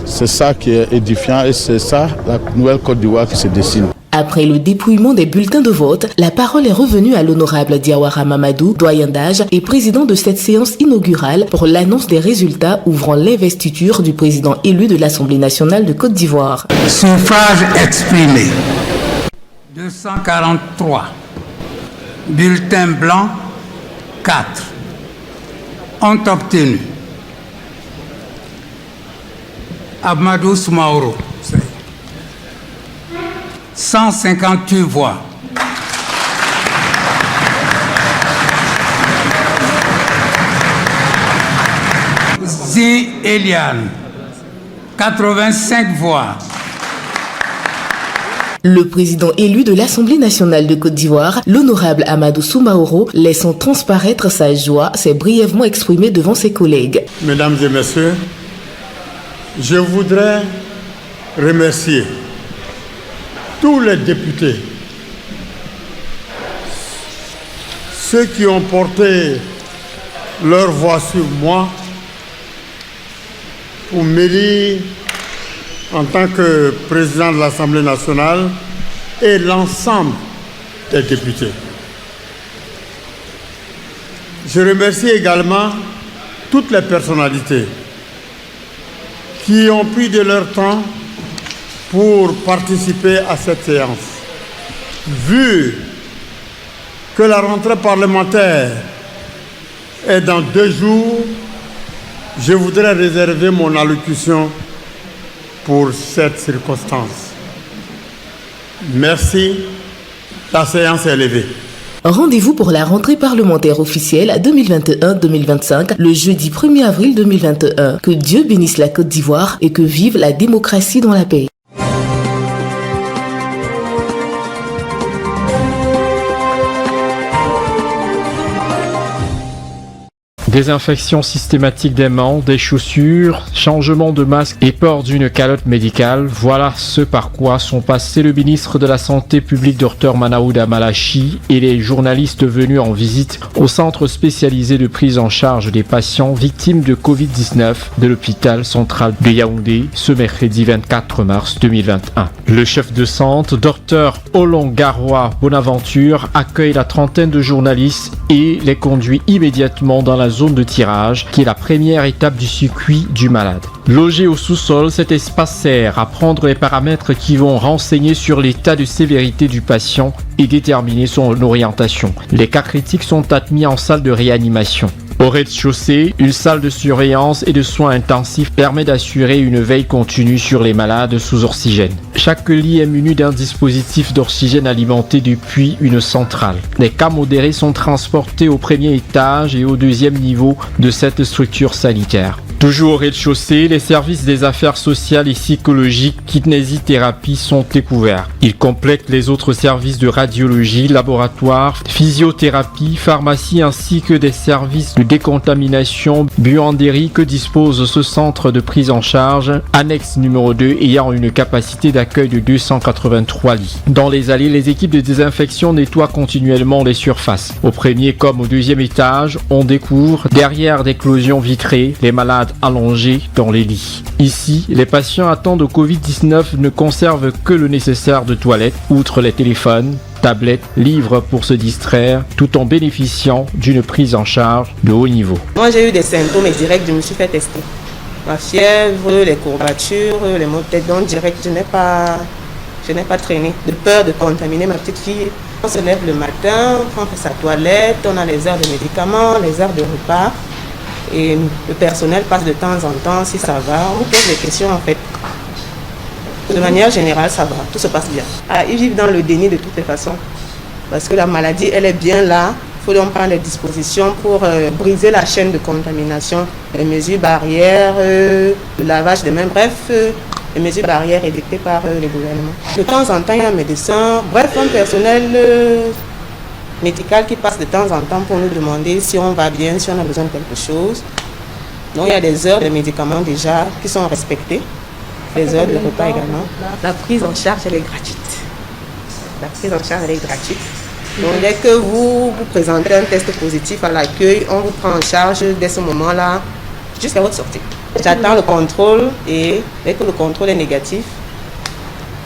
Speaker 4: C'est ça qui est édifiant et c'est ça la nouvelle Côte d'Ivoire qui se dessine.
Speaker 11: Après le dépouillement des bulletins de vote, la parole est revenue à l'honorable Diawara Mamadou, doyen d'âge et président de cette séance inaugurale pour l'annonce des résultats ouvrant l'investiture du président élu de l'Assemblée nationale de Côte d'Ivoire.
Speaker 12: Suffrage exprimé. 243. Bulletins blancs, 4. Ont obtenu Amadou Soumaoro, 158 voix. Zin Eliane, 85 voix.
Speaker 11: Le président élu de l'Assemblée nationale de Côte d'Ivoire, l'honorable Amadou Soumaoro, laissant transparaître sa joie, s'est brièvement exprimé devant ses collègues.
Speaker 5: Mesdames et messieurs, je voudrais remercier tous les députés, ceux qui ont porté leur voix sur moi pour m'élire en tant que président de l'Assemblée nationale et l'ensemble des députés. Je remercie également toutes les personnalités qui ont pris de leur temps pour participer à cette séance. Vu que la rentrée parlementaire est dans 2 jours, je voudrais réserver mon allocution pour cette circonstance. Merci. La séance est levée.
Speaker 11: Rendez-vous pour la rentrée parlementaire officielle 2021-2025 le jeudi 1er avril 2021. Que Dieu bénisse la Côte d'Ivoire et que vive la démocratie dans la paix.
Speaker 3: Désinfection systématique des mains, des chaussures, changement de masque et port d'une calotte médicale, voilà ce par quoi sont passés le ministre de la Santé publique Dr Manaouda Malachi et les journalistes venus en visite au centre spécialisé de prise en charge des patients victimes de Covid-19 de l'hôpital central de Yaoundé ce mercredi 24 mars 2021. Le chef de centre, Dr Olongaroa Bonaventure, accueille la trentaine de journalistes et les conduit immédiatement dans la zone de tirage, qui est la première étape du circuit du malade. Logé au sous-sol, cet espace sert à prendre les paramètres qui vont renseigner sur l'état de sévérité du patient et déterminer son orientation. Les cas critiques sont admis en salle de réanimation. Au rez-de-chaussée, une salle de surveillance et de soins intensifs permet d'assurer une veille continue sur les malades sous oxygène. Chaque lit est muni d'un dispositif d'oxygène alimenté depuis une centrale. Les cas modérés sont transportés au premier étage et au deuxième niveau de cette structure sanitaire. Toujours au rez-de-chaussée, les services des affaires sociales et psychologiques, kinésithérapie sont découverts. Ils complètent les autres services de radiologie, laboratoire, physiothérapie, pharmacie ainsi que des services de décontamination, buanderie que dispose ce centre de prise en charge, annexe numéro 2 ayant une capacité d'accueil de 283 lits. Dans les allées, les équipes de désinfection nettoient continuellement les surfaces. Au premier comme au deuxième étage, on découvre derrière des cloisons vitrées les malades allongés dans les lits. Ici, les patients atteints de Covid-19 ne conservent que le nécessaire de toilette, outre les téléphones, tablettes, livres pour se distraire, tout en bénéficiant d'une prise en charge de haut niveau.
Speaker 7: Moi j'ai eu des symptômes et direct je me suis fait tester. Ma fièvre, les courbatures, les maux de tête, donc direct je n'ai pas traîné de peur de contaminer ma petite fille On se lève le matin, on fait sa toilette, on a les heures de médicaments, les heures de repas. Et le personnel passe de temps en temps, si ça va, on vous pose des questions en fait. De manière générale, ça va, tout se passe bien. Ils vivent dans le déni de toutes les façons. Parce que la maladie, elle est bien là. Il faut donc prendre des dispositions pour briser la chaîne de contamination. Les mesures barrières, le lavage des mains, bref, les mesures barrières édictées par le gouvernement. De temps en temps, il y a un médecin, bref, un personnel médical qui passe de temps en temps pour nous demander si on va bien, si on a besoin de quelque chose. Donc il y a des heures de médicaments déjà qui sont respectées, les heures de repas également. La prise en charge, elle est gratuite. La prise en charge, elle est gratuite. Donc dès que vous présentez un test positif à l'accueil, on vous prend en charge dès ce moment-là jusqu'à votre sortie. J'attends le contrôle et dès que le contrôle est négatif,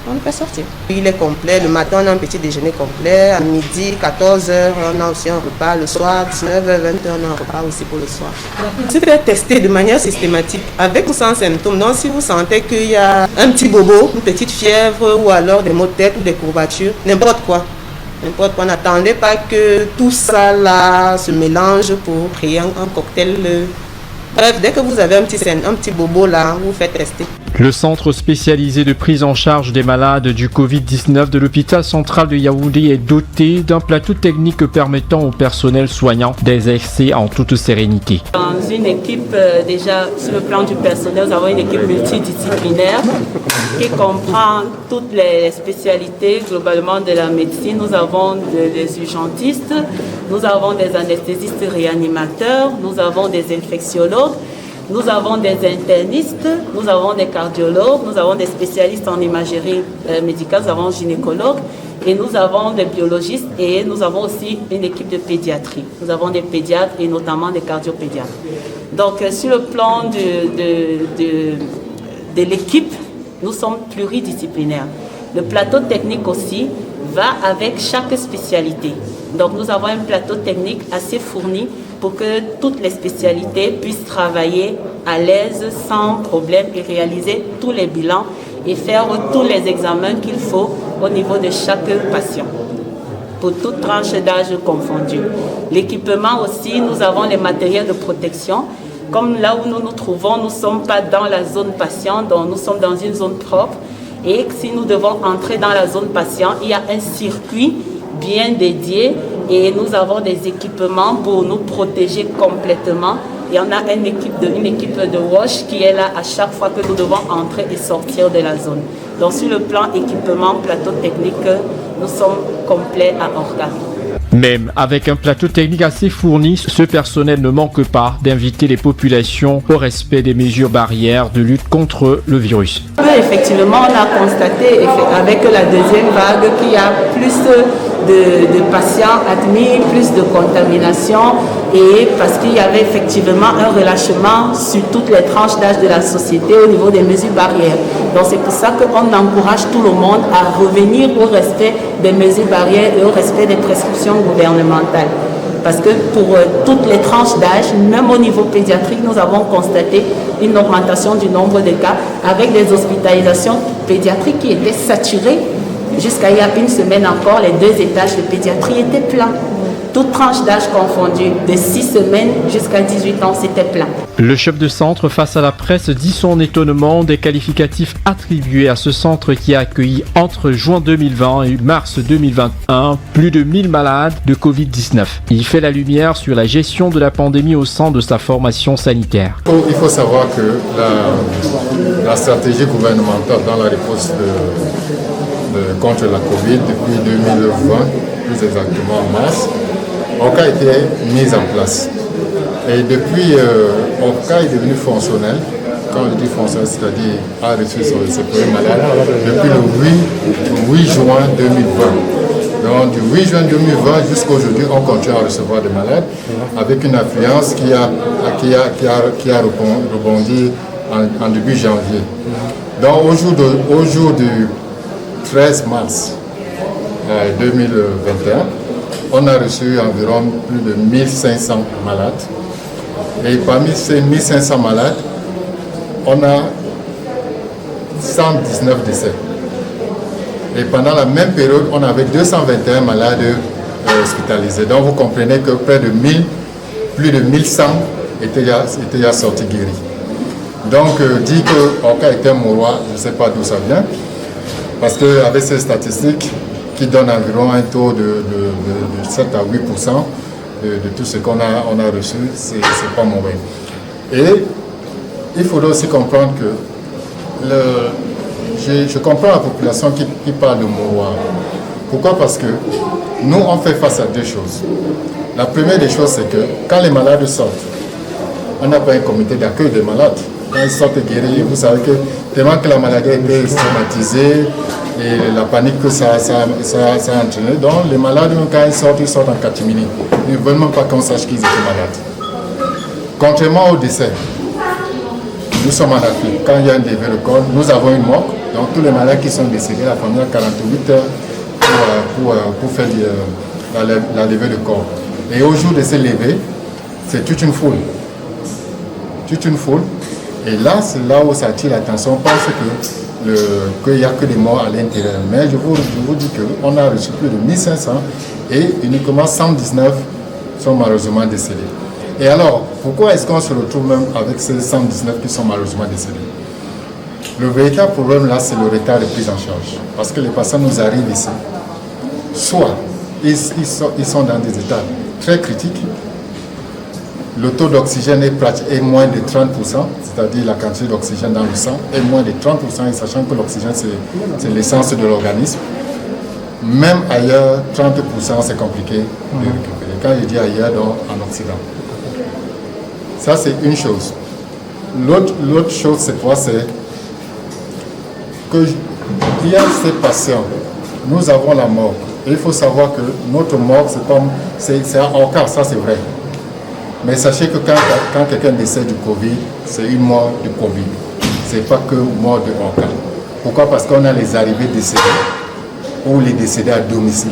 Speaker 7: on le fait sortir. Il est complet. Le matin, on a un petit déjeuner complet. À midi, 14h, on a aussi un repas. Le soir, 19h, 20h, on a un repas aussi pour le soir. Se faire tester de manière systématique, avec ou sans symptômes. Donc, si vous sentez qu'il y a un petit bobo, une petite fièvre, ou alors des maux de tête ou des courbatures, n'importe quoi. N'importe quoi. N'attendez pas que tout ça là se mélange pour créer un cocktail. Bref, dès que vous avez un petit bobo là, vous faites tester.
Speaker 3: Le centre spécialisé de prise en charge des malades du Covid-19 de l'hôpital central de Yaoundé est doté d'un plateau technique permettant au personnel soignant d'exercer en toute sérénité.
Speaker 1: Dans une équipe, déjà sur le plan du personnel, nous avons une équipe multidisciplinaire qui comprend toutes les spécialités globalement de la médecine. Nous avons des urgentistes, nous avons des anesthésistes réanimateurs, nous avons des infectiologues, nous avons des internistes, nous avons des cardiologues, nous avons des spécialistes en imagerie médicale, nous avons un gynécologue et nous avons des biologistes et nous avons aussi une équipe de pédiatrie. Nous avons des pédiatres et notamment des cardiopédiatres. Donc sur le plan de l'équipe, nous sommes pluridisciplinaires. Le plateau technique aussi va avec chaque spécialité. Donc nous avons un plateau technique assez fourni pour que toutes les spécialités puissent travailler à l'aise, sans problème et réaliser tous les bilans et faire tous les examens qu'il faut au niveau de chaque patient, pour toute tranche d'âge confondue. L'équipement aussi, nous avons les matériels de protection. Comme là où nous nous trouvons, nous ne sommes pas dans la zone patient, donc nous sommes dans une zone propre. Et si nous devons entrer dans la zone patient, il y a un circuit bien dédié et nous avons des équipements pour nous protéger complètement. Et on a une équipe de WASH qui est là à chaque fois que nous devons entrer et sortir de la zone. Donc sur le plan équipement, plateau technique, nous sommes complets à Orga.
Speaker 3: Même avec un plateau technique assez fourni, ce personnel ne manque pas d'inviter les populations au respect des mesures barrières de lutte contre le virus.
Speaker 1: Oui, effectivement, on a constaté avec la deuxième vague qu'il y a plus de patients admis, plus de contamination et parce qu'il y avait effectivement un relâchement sur toutes les tranches d'âge de la société au niveau des mesures barrières. Donc c'est pour ça qu'on encourage tout le monde à revenir au respect des mesures barrières et au respect des prescriptions gouvernementales. Parce que pour toutes les tranches d'âge, même au niveau pédiatrique, nous avons constaté une augmentation du nombre de cas avec des hospitalisations pédiatriques qui étaient saturées. Jusqu'à il y a une semaine encore, les 2 étages de pédiatrie étaient pleins. Toutes tranches d'âge confondues, de 6 semaines jusqu'à 18 ans, c'était plein.
Speaker 3: Le chef de centre face à la presse dit son étonnement des qualificatifs attribués à ce centre qui a accueilli entre juin 2020 et mars 2021 plus de 1000 malades de Covid-19. Il fait la lumière sur la gestion de la pandémie au sein de sa formation sanitaire.
Speaker 6: Il faut savoir que la stratégie gouvernementale dans la réponse contre la Covid depuis 2020, plus exactement en mars, OCA a été mise en place. Et depuis, OCA est devenu fonctionnel. Quand on dit fonctionnel, c'est-à-dire a reçu ses premiers malades depuis le 8 juin 2020. Donc du 8 juin 2020 jusqu'à aujourd'hui, on continue à recevoir des malades avec une affluence qui a rebondi en début janvier. Donc au jour du 13 mars 2021, on a reçu environ plus de 1500 malades. Et parmi ces 1500 malades, on a 119 décès. Et pendant la même période, on avait 221 malades hospitalisés. Donc vous comprenez que plus de 1100 étaient déjà sortis guéris. Donc dire que Orca était un mouroir, je ne sais pas d'où ça vient. Parce qu'avec ces statistiques qui donnent environ un taux de 7 à 8% de tout ce qu'on a reçu, c'est pas mauvais. Et il faudrait aussi comprendre que je comprends la population qui parle de mouroir. Pourquoi? Parce que nous, on fait face à deux choses. La première des choses, c'est que quand les malades sortent, on n'a pas un comité d'accueil des malades. Quand ils sortent guéris, vous savez que tellement que la maladie a été stigmatisée et la panique que ça a entraîné. Donc les malades, quand ils sortent en catimini. Ils ne veulent même pas qu'on sache qu'ils étaient malades. Contrairement au décès, nous sommes en Afrique. Quand il y a un levé de corps, nous avons une morgue. Donc tous les malades qui sont décédés, la famille a 48 heures pour faire la levée de corps. Et au jour de ces levées, c'est toute une foule. Toute une foule. Et là, c'est là où ça attire l'attention. On pense qu'il n'y a que des morts à l'intérieur. Mais je vous dis qu'on a reçu plus de 1500 et uniquement 119 sont malheureusement décédés. Et alors, pourquoi est-ce qu'on se retrouve même avec ces 119 qui sont malheureusement décédés? Le véritable problème là, c'est le retard de prise en charge. Parce que les patients nous arrivent ici. Soit ils sont dans des états très critiques, le taux d'oxygène est moins de 30%, c'est-à-dire la quantité d'oxygène dans le sang est moins de 30%, et sachant que l'oxygène c'est l'essence de l'organisme. Même ailleurs, 30% c'est compliqué de récupérer. Quand je dis ailleurs, donc en Occident. Ça c'est une chose. L'autre chose c'est quoi? C'est qu'il y a ces patients, nous avons la morgue. Et il faut savoir que notre morgue, c'est à Orca, ça c'est vrai. Mais sachez que quand quelqu'un décède du Covid, c'est une mort du Covid. Ce n'est pas que mort de Orca. Pourquoi? Parce qu'on a les arrivées décédés ou les décédés à domicile.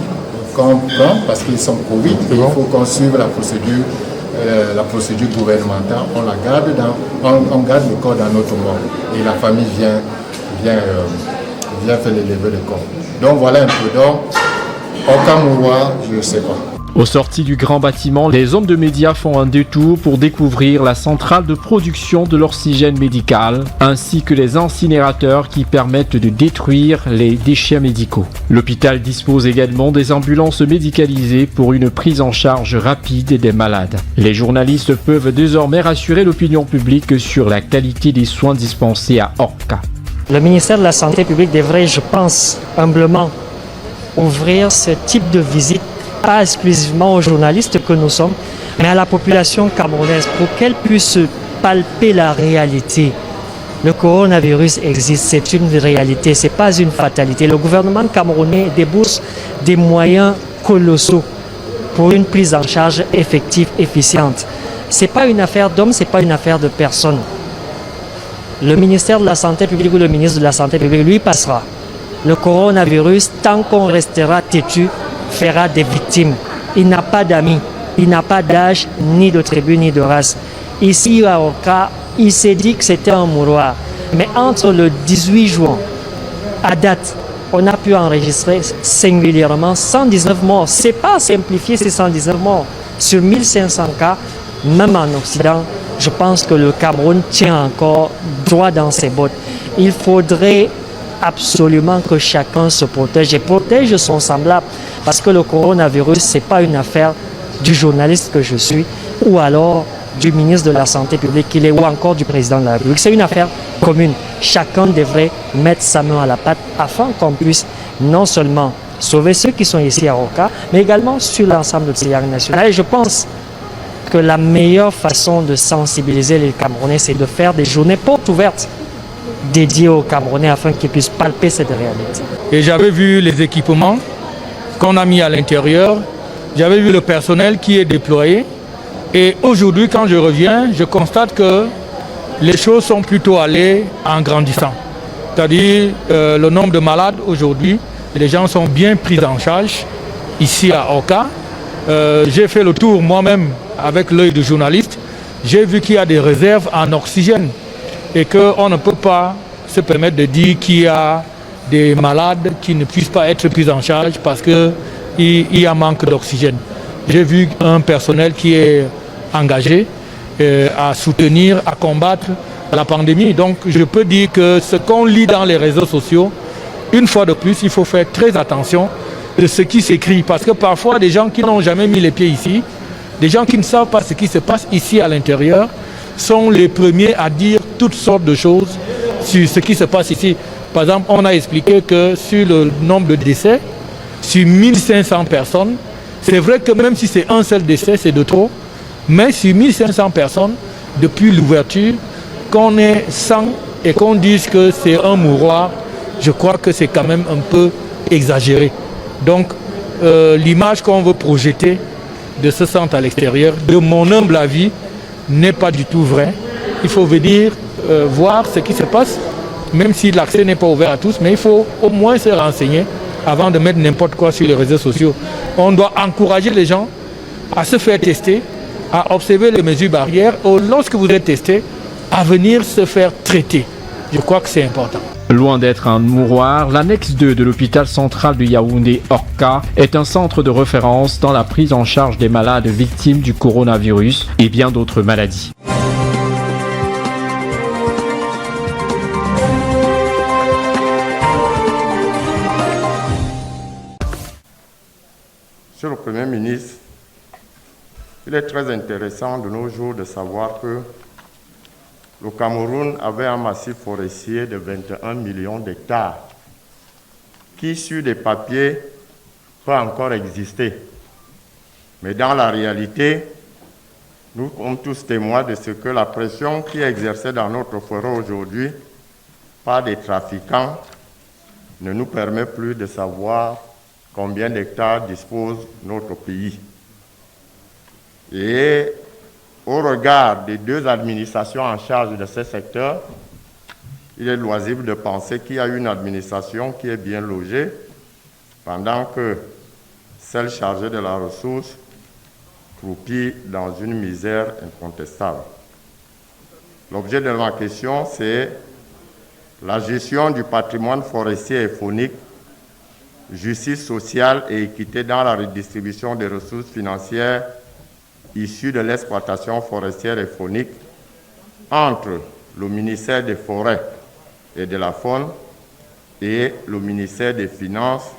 Speaker 6: Quand on prend, parce qu'ils sont Covid, il faut qu'on suive la procédure gouvernementale. On la garde on garde le corps dans notre morgue. Et la famille vient faire les levées de corps. Donc voilà un peu. Donc, Orca mouroir, je ne sais pas.
Speaker 3: Aux sorties du grand bâtiment, les hommes de médias font un détour pour découvrir la centrale de production de l'oxygène médical, ainsi que les incinérateurs qui permettent de détruire les déchets médicaux. L'hôpital dispose également des ambulances médicalisées pour une prise en charge rapide des malades. Les journalistes peuvent désormais rassurer l'opinion publique sur la qualité des soins dispensés à Orca.
Speaker 8: Le ministère de la Santé publique devrait, je pense, humblement ouvrir ce type de visite, pas exclusivement aux journalistes que nous sommes, mais à la population camerounaise pour qu'elle puisse palper la réalité. Le coronavirus existe, c'est une réalité, ce n'est pas une fatalité. Le gouvernement camerounais débourse des moyens colossaux pour une prise en charge effective, efficiente. Ce n'est pas une affaire d'homme, ce n'est pas une affaire de personne. Le ministère de la Santé publique ou le ministre de la Santé publique, lui, passera. Le coronavirus, tant qu'on restera têtu, fera des victimes. Il n'a pas d'amis, il n'a pas d'âge, ni de tribu, ni de race. Ici, à Orca, il s'est dit que c'était un mouroir. Mais entre le 18 juin, à date, on a pu enregistrer singulièrement 119 morts. Ce n'est pas simplifié ces 119 morts. Sur 1500 cas, même en Occident, je pense que le Cameroun tient encore droit dans ses bottes. Il faudrait absolument que chacun se protège et protège son semblable. Parce que le coronavirus, ce n'est pas une affaire du journaliste que je suis ou alors du ministre de la Santé publique qu'il est ou encore du président de la République. C'est une affaire commune. Chacun devrait mettre sa main à la pâte afin qu'on puisse non seulement sauver ceux qui sont ici à Orca, mais également sur l'ensemble de territoire national. Et je pense que la meilleure façon de sensibiliser les Camerounais, c'est de faire des journées portes ouvertes dédiées aux Camerounais afin qu'ils puissent palper cette réalité.
Speaker 9: Et j'avais vu les équipements qu'on a mis à l'intérieur, j'avais vu le personnel qui est déployé. Et aujourd'hui, quand je reviens, je constate que les choses sont plutôt allées en grandissant. C'est-à-dire le nombre de malades aujourd'hui, les gens sont bien pris en charge ici à Orca. J'ai fait le tour moi-même avec l'œil de journaliste. J'ai vu qu'il y a des réserves en oxygène et qu'on ne peut pas se permettre de dire qu'il y a des malades qui ne puissent pas être pris en charge parce qu'il y a manque d'oxygène. J'ai vu un personnel qui est engagé à soutenir, à combattre la pandémie. Donc je peux dire que ce qu'on lit dans les réseaux sociaux, une fois de plus, il faut faire très attention de ce qui s'écrit. Parce que parfois, des gens qui n'ont jamais mis les pieds ici, des gens qui ne savent pas ce qui se passe ici à l'intérieur, sont les premiers à dire toutes sortes de choses sur ce qui se passe ici. Par exemple, on a expliqué que sur le nombre de décès, sur 1500 personnes, c'est vrai que même si c'est un seul décès, c'est de trop, mais sur 1500 personnes, depuis l'ouverture, qu'on ait 100 et qu'on dise que c'est un mouroir, je crois que c'est quand même un peu exagéré. Donc, l'image qu'on veut projeter de ce centre à l'extérieur, de mon humble avis, n'est pas du tout vraie. Il faut venir voir ce qui se passe, même si l'accès n'est pas ouvert à tous, mais il faut au moins se renseigner avant de mettre n'importe quoi sur les réseaux sociaux. On doit encourager les gens à se faire tester, à observer les mesures barrières, ou lorsque vous êtes testé, à venir se faire traiter. Je crois que c'est important.
Speaker 3: Loin d'être un mouroir, l'annexe 2 de l'hôpital central de Yaoundé-Orca est un centre de référence dans la prise en charge des malades victimes du coronavirus et bien d'autres maladies.
Speaker 13: Monsieur le Premier ministre, il est très intéressant de nos jours de savoir que le Cameroun avait un massif forestier de 21 millions d'hectares qui, sur des papiers, peut encore exister. Mais dans la réalité, nous sommes tous témoins de ce que la pression qui est exercée dans notre forêt aujourd'hui par des trafiquants ne nous permet plus de savoir combien d'hectares dispose notre pays. Et au regard des deux administrations en charge de ce secteur, il est loisible de penser qu'il y a une administration qui est bien logée, pendant que celle chargée de la ressource croupit dans une misère incontestable. L'objet de ma question, c'est la gestion du patrimoine forestier et faunique, justice sociale et équité dans la redistribution des ressources financières issues de l'exploitation forestière et faunique entre le ministère des Forêts et de la Faune et le ministère des Finances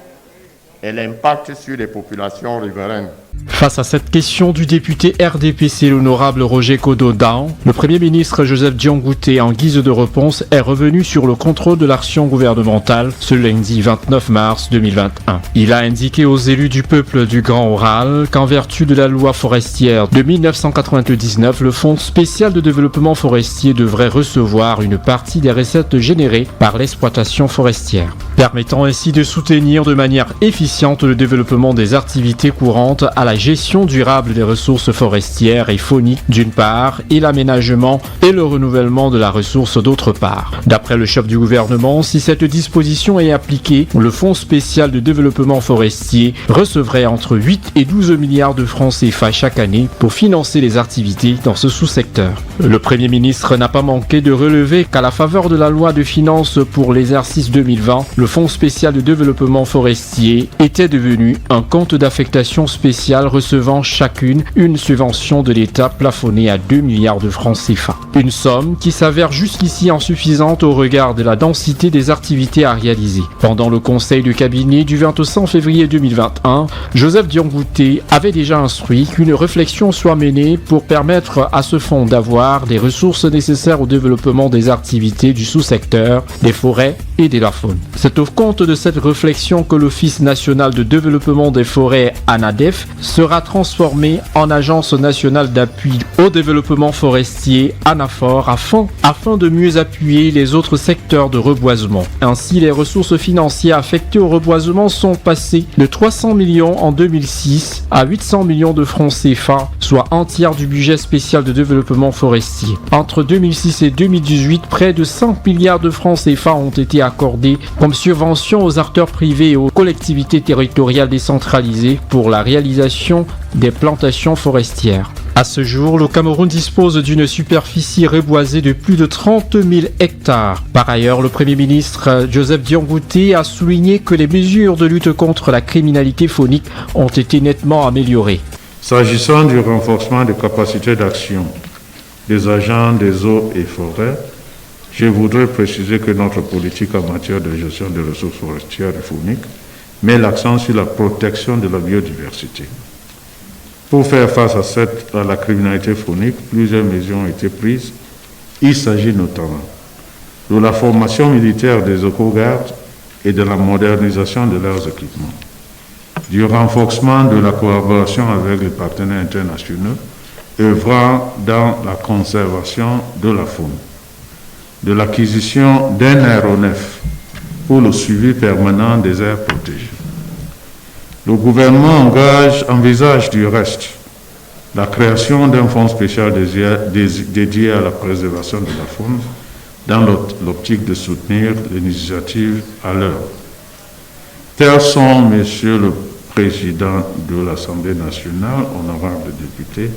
Speaker 13: et l'impact sur les populations riveraines.
Speaker 3: Face à cette question du député RDPC, l'honorable Roger Kodo-Dao, le Premier ministre Joseph Dion-Ngouté, en guise de réponse, est revenu sur le contrôle de l'action gouvernementale ce lundi 29 mars 2021. Il a indiqué aux élus du peuple du Grand Oral qu'en vertu de la loi forestière de 1999, le Fonds spécial de développement forestier devrait recevoir une partie des recettes générées par l'exploitation forestière, permettant ainsi de soutenir de manière efficiente le développement des activités courantes à la gestion durable des ressources forestières et fauniques d'une part et l'aménagement et le renouvellement de la ressource d'autre part. D'après le chef du gouvernement, si cette disposition est appliquée, le Fonds spécial de développement forestier recevrait entre 8 et 12 milliards de francs CFA chaque année pour financer les activités dans ce sous-secteur. Le Premier ministre n'a pas manqué de relever qu'à la faveur de la loi de finances pour l'exercice 2020, le Fonds spécial de développement forestier était devenu un compte d'affectation spéciale recevant chacune une subvention de l'État plafonnée à 2 milliards de francs CFA. Une somme qui s'avère jusqu'ici insuffisante au regard de la densité des activités à réaliser. Pendant le conseil de cabinet du 25 février 2021, Joseph Dion-Ngouté avait déjà instruit qu'une réflexion soit menée pour permettre à ce fonds d'avoir les ressources nécessaires au développement des activités du sous-secteur, des forêts et de la faune. C'est au compte de cette réflexion que l'Office national de développement des forêts, ANADEF, sera transformé en Agence nationale d'appui au développement forestier, ANAFOR, afin de mieux appuyer les autres secteurs de reboisement. Ainsi, les ressources financières affectées au reboisement sont passées de 300 millions en 2006 à 800 millions de francs CFA, soit un tiers du budget spécial de développement forestier. Entre 2006 et 2018, près de 5 milliards de francs CFA ont été accordés comme subvention aux acteurs privés et aux collectivités territoriales décentralisées pour la réalisation des plantations forestières. À ce jour, le Cameroun dispose d'une superficie reboisée de plus de 30 000 hectares. Par ailleurs, le Premier ministre Joseph Diongouté a souligné que les mesures de lutte contre la criminalité faunique ont été nettement améliorées.
Speaker 14: S'agissant du renforcement des capacités d'action des agents des eaux et forêts, je voudrais préciser que notre politique en matière de gestion des ressources forestières et fauniques met l'accent sur la protection de la biodiversité. Pour faire face à la criminalité faunique, plusieurs mesures ont été prises. Il s'agit notamment de la formation militaire des éco-gardes et de la modernisation de leurs équipements, du renforcement de la collaboration avec les partenaires internationaux œuvrant dans la conservation de la faune, de l'acquisition d'un aéronef pour le suivi permanent des aires protégées. Le gouvernement envisage du reste la création d'un fonds spécial dédié à la préservation de la faune dans l'optique de soutenir l'initiative à l'heure. Tels sont, Monsieur le Président de l'Assemblée nationale, honorables députés,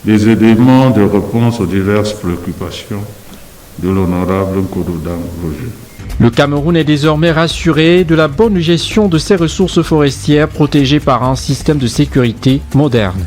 Speaker 14: les éléments de réponse aux diverses préoccupations de l'honorable Nkoudou Roger.
Speaker 3: Le Cameroun est désormais rassuré de la bonne gestion de ses ressources forestières protégées par un système de sécurité moderne.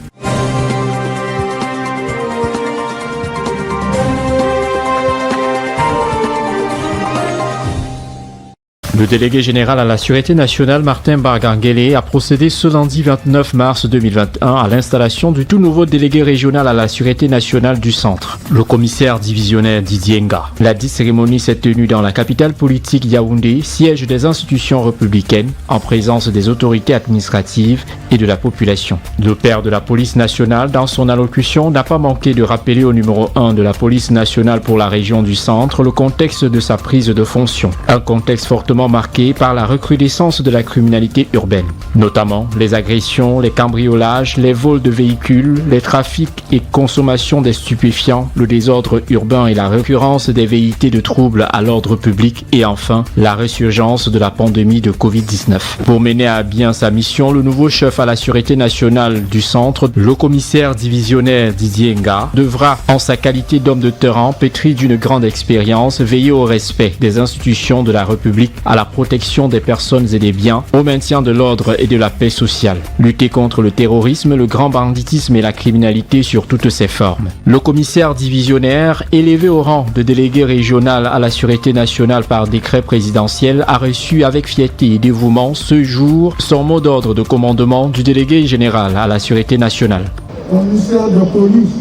Speaker 3: Le délégué général à la Sûreté nationale, Martin Barganguélé, a procédé ce lundi 29 mars 2021 à l'installation du tout nouveau délégué régional à la Sûreté nationale du Centre, le commissaire divisionnaire Didier Nga. La cérémonie s'est tenue dans la capitale politique Yaoundé, siège des institutions républicaines, en présence des autorités administratives et de la population. Le père de la police nationale, dans son allocution, n'a pas manqué de rappeler au numéro 1 de la police nationale pour la région du Centre le contexte de sa prise de fonction. Un contexte fortement marqué par la recrudescence de la criminalité urbaine, notamment les agressions, les cambriolages, les vols de véhicules, les trafics et consommations des stupéfiants, le désordre urbain et la récurrence des velléités de troubles à l'ordre public et enfin la résurgence de la pandémie de Covid-19. Pour mener à bien sa mission, le nouveau chef à la Sûreté nationale du Centre, le commissaire divisionnaire Didier Nga, devra, en sa qualité d'homme de terrain pétri d'une grande expérience, veiller au respect des institutions de la République, à la protection des personnes et des biens, au maintien de l'ordre et de la paix sociale, lutter contre le terrorisme, le grand banditisme et la criminalité sur toutes ses formes. Le commissaire divisionnaire, élevé au rang de délégué régional à la Sûreté nationale par décret présidentiel, a reçu avec fierté et dévouement ce jour son mot d'ordre de commandement du délégué général à la Sûreté nationale.
Speaker 15: Commissaire de police,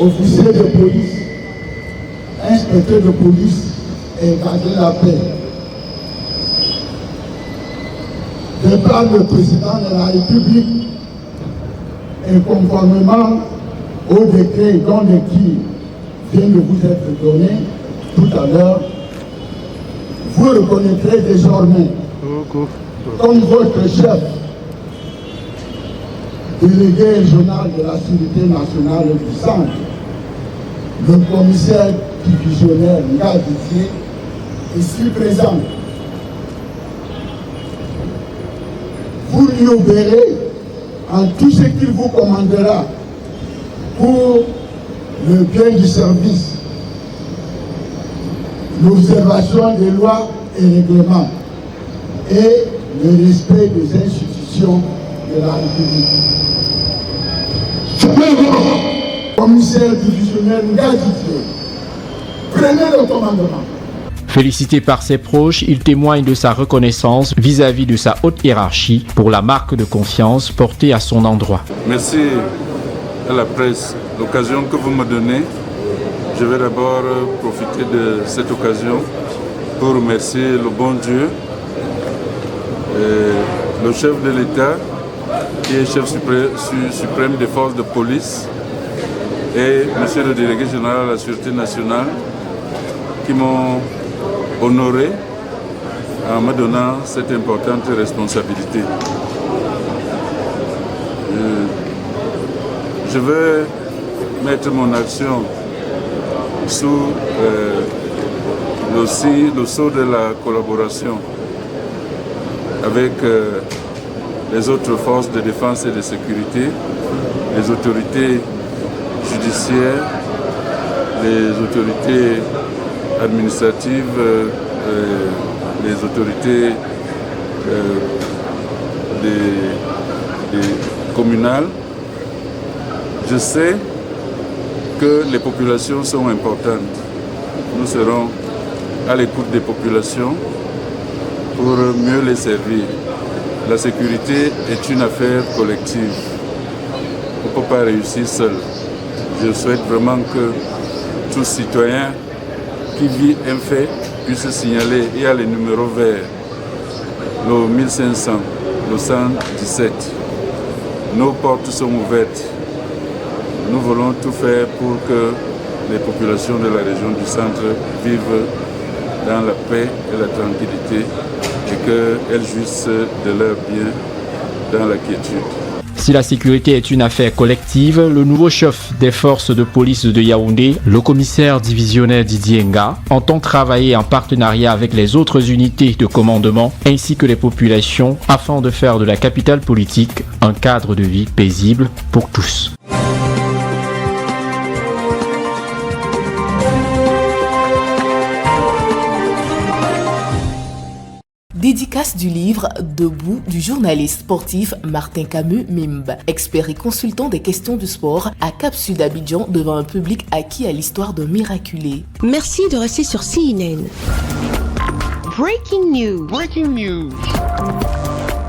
Speaker 15: officier de police, inspecteur de police, et garder la paix. De par le président de la République et conformément au décret dont le qui vient de vous être donné tout à l'heure, vous reconnaîtrez désormais comme votre chef délégué régional de la Sûreté nationale du Centre, le commissaire divisionnaire Nga Didier, ici présent. Vous lui obéirez en tout ce qu'il vous commandera pour le bien du service, l'observation des lois et règlements et le respect des institutions de la République. Commissaire divisionnaire Nga Didier, prenez le commandement.
Speaker 3: Félicité par ses proches, il témoigne de sa reconnaissance vis-à-vis de sa haute hiérarchie pour la marque de confiance portée à son endroit.
Speaker 16: Merci à la presse, l'occasion que vous me donnez. Je vais d'abord profiter de cette occasion pour remercier le bon Dieu, le chef de l'État, qui est chef suprême des forces de police, et monsieur le délégué général à la Sûreté nationale, qui m'ont honoré en me donnant cette importante responsabilité. Je vais mettre mon action sous le sceau de la collaboration avec les autres forces de défense et de sécurité les autorités judiciaires, les autorités administratives, les autorités des communales. Je sais que les populations sont importantes. Nous serons à l'écoute des populations pour mieux les servir. La sécurité est une affaire collective. On ne peut pas réussir seul. Je souhaite vraiment que tout citoyen qui vit un fait puisse signaler. Il y a les numéros verts, le 1500, le 117. Nos portes sont ouvertes. Nous voulons tout faire pour que les populations de la région du centre vivent dans la paix et la tranquillité et qu'elles jouissent de leurs biens dans la quiétude.
Speaker 3: Si la sécurité est une affaire collective, le nouveau chef des forces de police de Yaoundé, le commissaire divisionnaire Didier Nga, entend travailler en partenariat avec les autres unités de commandement ainsi que les populations afin de faire de la capitale politique un cadre de vie paisible pour tous.
Speaker 11: Dédicace du livre Debout du journaliste sportif Martin Camus Mimbe, expert et consultant des questions du sport à Cap Sud Abidjan devant un public acquis à l'histoire d'un miraculé.
Speaker 17: Merci de rester sur CNN. Breaking news. Breaking news.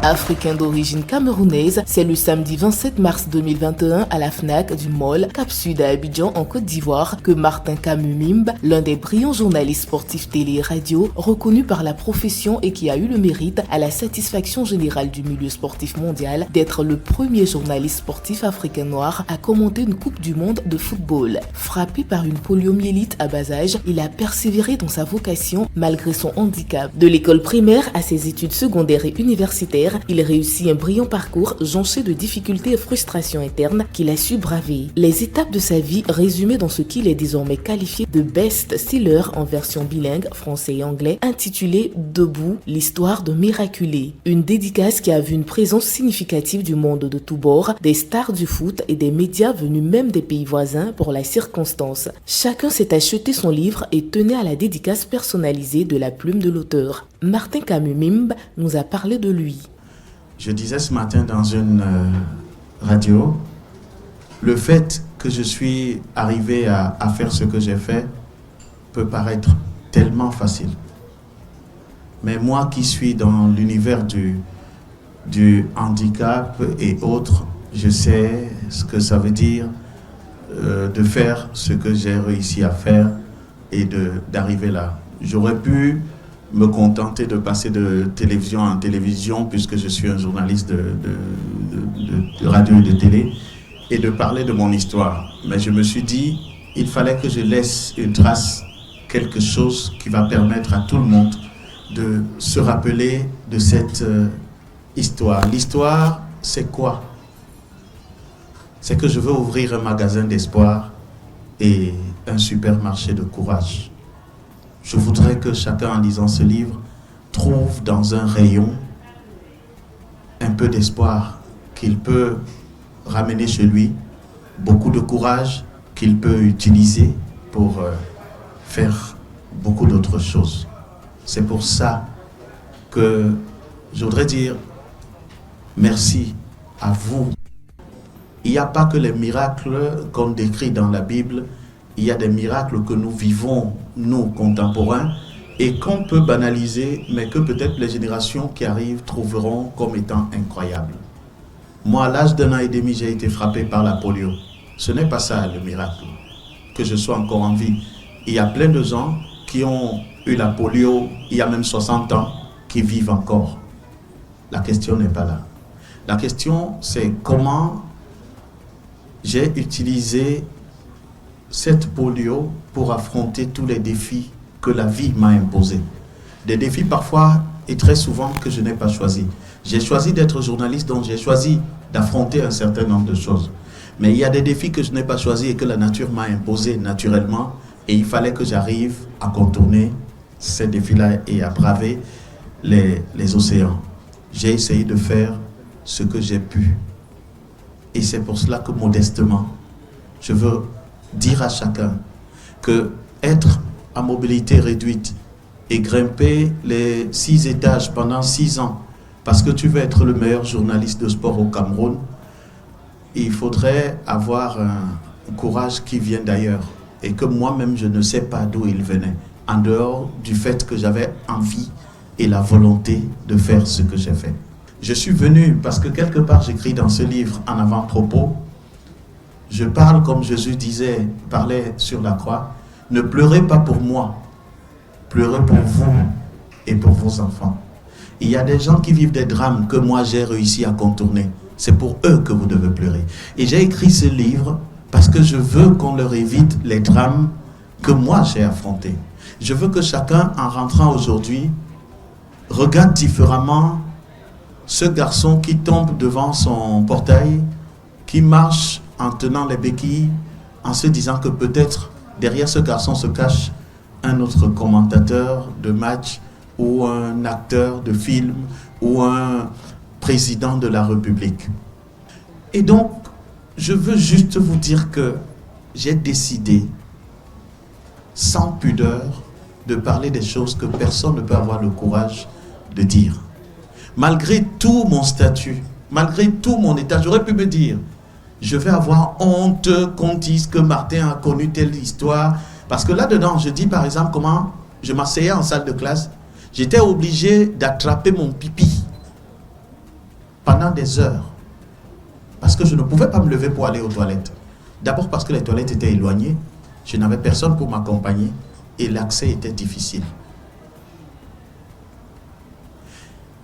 Speaker 11: Africain d'origine camerounaise, c'est le samedi 27 mars 2021 à la FNAC du Mall Cap Sud à Abidjan en Côte d'Ivoire que Martin Camus Mimbe, l'un des brillants journalistes sportifs télé et radio, reconnu par la profession et qui a eu le mérite à la satisfaction générale du milieu sportif mondial d'être le premier journaliste sportif africain noir à commenter une Coupe du Monde de football. Frappé par une poliomyélite à bas âge, il a persévéré dans sa vocation malgré son handicap. De l'école primaire à ses études secondaires et universitaires, il réussit un brillant parcours jonché de difficultés et frustrations internes qu'il a su braver. Les étapes de sa vie résumées dans ce qu'il est désormais qualifié de best-seller en version bilingue français et anglais, intitulé Debout, l'histoire de miraculé. Une dédicace qui a vu une présence significative du monde de tous bords, des stars du foot et des médias venus même des pays voisins pour la circonstance. Chacun s'est acheté son livre et tenait à la dédicace personnalisée de la plume de l'auteur. Martin Camus Mimbe nous a parlé de lui.
Speaker 18: Je disais ce matin dans une radio, le fait que je suis arrivé à faire ce que j'ai fait peut paraître tellement facile. Mais moi qui suis dans l'univers du handicap et autres, je sais ce que ça veut dire de faire ce que j'ai réussi à faire et d'arriver là. J'aurais pu me contenter de passer de télévision en télévision puisque je suis un journaliste de radio et de télé et de parler de mon histoire. Mais je me suis dit, il fallait que je laisse une trace, quelque chose qui va permettre à tout le monde de se rappeler de cette histoire. L'histoire, c'est quoi? C'est que je veux ouvrir un magasin d'espoir et un supermarché de courage. Je voudrais que chacun, en lisant ce livre, trouve dans un rayon un peu d'espoir qu'il peut ramener chez lui, beaucoup de courage qu'il peut utiliser pour faire beaucoup d'autres choses. C'est pour ça que je voudrais dire merci à vous. Il n'y a pas que les miracles qu'on décrit dans la Bible, il y a des miracles que nous vivons, nous, contemporains, et qu'on peut banaliser, mais que peut-être les générations qui arrivent trouveront comme étant incroyables. Moi, à l'âge d'1 an et demi, j'ai été frappé par la polio. Ce n'est pas ça le miracle, que je sois encore en vie. Il y a plein de gens qui ont eu la polio il y a même 60 ans, qui vivent encore. La question n'est pas là. La question, c'est comment j'ai utilisé cette polio pour affronter tous les défis que la vie m'a imposés. Des défis parfois et très souvent que je n'ai pas choisis. J'ai choisi d'être journaliste, donc j'ai choisi d'affronter un certain nombre de choses. Mais il y a des défis que je n'ai pas choisis et que la nature m'a imposés naturellement, et il fallait que j'arrive à contourner ces défis-là et à braver les océans. J'ai essayé de faire ce que j'ai pu. Et c'est pour cela que modestement, je veux dire à chacun que être à mobilité réduite et grimper les 6 étages pendant 6 ans parce que tu veux être le meilleur journaliste de sport au Cameroun, il faudrait avoir un courage qui vient d'ailleurs et que moi-même je ne sais pas d'où il venait, en dehors du fait que j'avais envie et la volonté de faire ce que j'ai fait. Je suis venu parce que quelque part j'écris dans ce livre en avant-propos, je parle comme Jésus parlait sur la croix, ne pleurez pas pour moi, pleurez pour vous et pour vos enfants. Il y a des gens qui vivent des drames que moi j'ai réussi à contourner. C'est pour eux que vous devez pleurer. Et j'ai écrit ce livre parce que je veux qu'on leur évite les drames que moi j'ai affrontés. Je veux que chacun, en rentrant aujourd'hui, regarde différemment ce garçon qui tombe devant son portail, qui marche en tenant les béquilles, en se disant que peut-être derrière ce garçon se cache un autre commentateur de match ou un acteur de film ou un président de la République. Et donc, je veux juste vous dire que j'ai décidé, sans pudeur, de parler des choses que personne ne peut avoir le courage de dire. Malgré tout mon statut, malgré tout mon état, j'aurais pu me dire, je vais avoir honte qu'on dise que Martin a connu telle histoire. Parce que là-dedans, je dis par exemple comment je m'asseyais en salle de classe, j'étais obligé d'attraper mon pipi pendant des heures. Parce que je ne pouvais pas me lever pour aller aux toilettes. D'abord parce que les toilettes étaient éloignées, je n'avais personne pour m'accompagner et l'accès était difficile.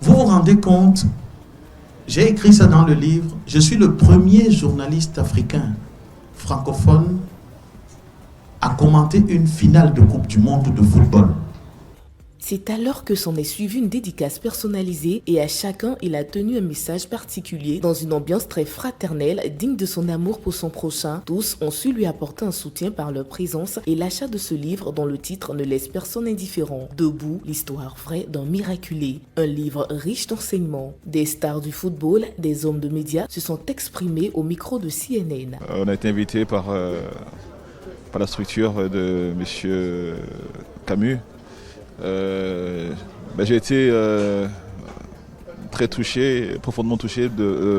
Speaker 18: Vous vous rendez compte, j'ai écrit ça dans le livre, je suis le premier journaliste africain francophone à commenter une finale de Coupe du Monde de football.
Speaker 11: C'est alors que s'en est suivie une dédicace personnalisée et à chacun, il a tenu un message particulier dans une ambiance très fraternelle, digne de son amour pour son prochain. Tous ont su lui apporter un soutien par leur présence et l'achat de ce livre dont le titre ne laisse personne indifférent. Debout, l'histoire vraie d'un miraculé. Un livre riche d'enseignements. Des stars du football, des hommes de médias se sont exprimés au micro de CNN.
Speaker 19: On a été invité par la structure de M. Camus. J'ai été très touché, profondément touché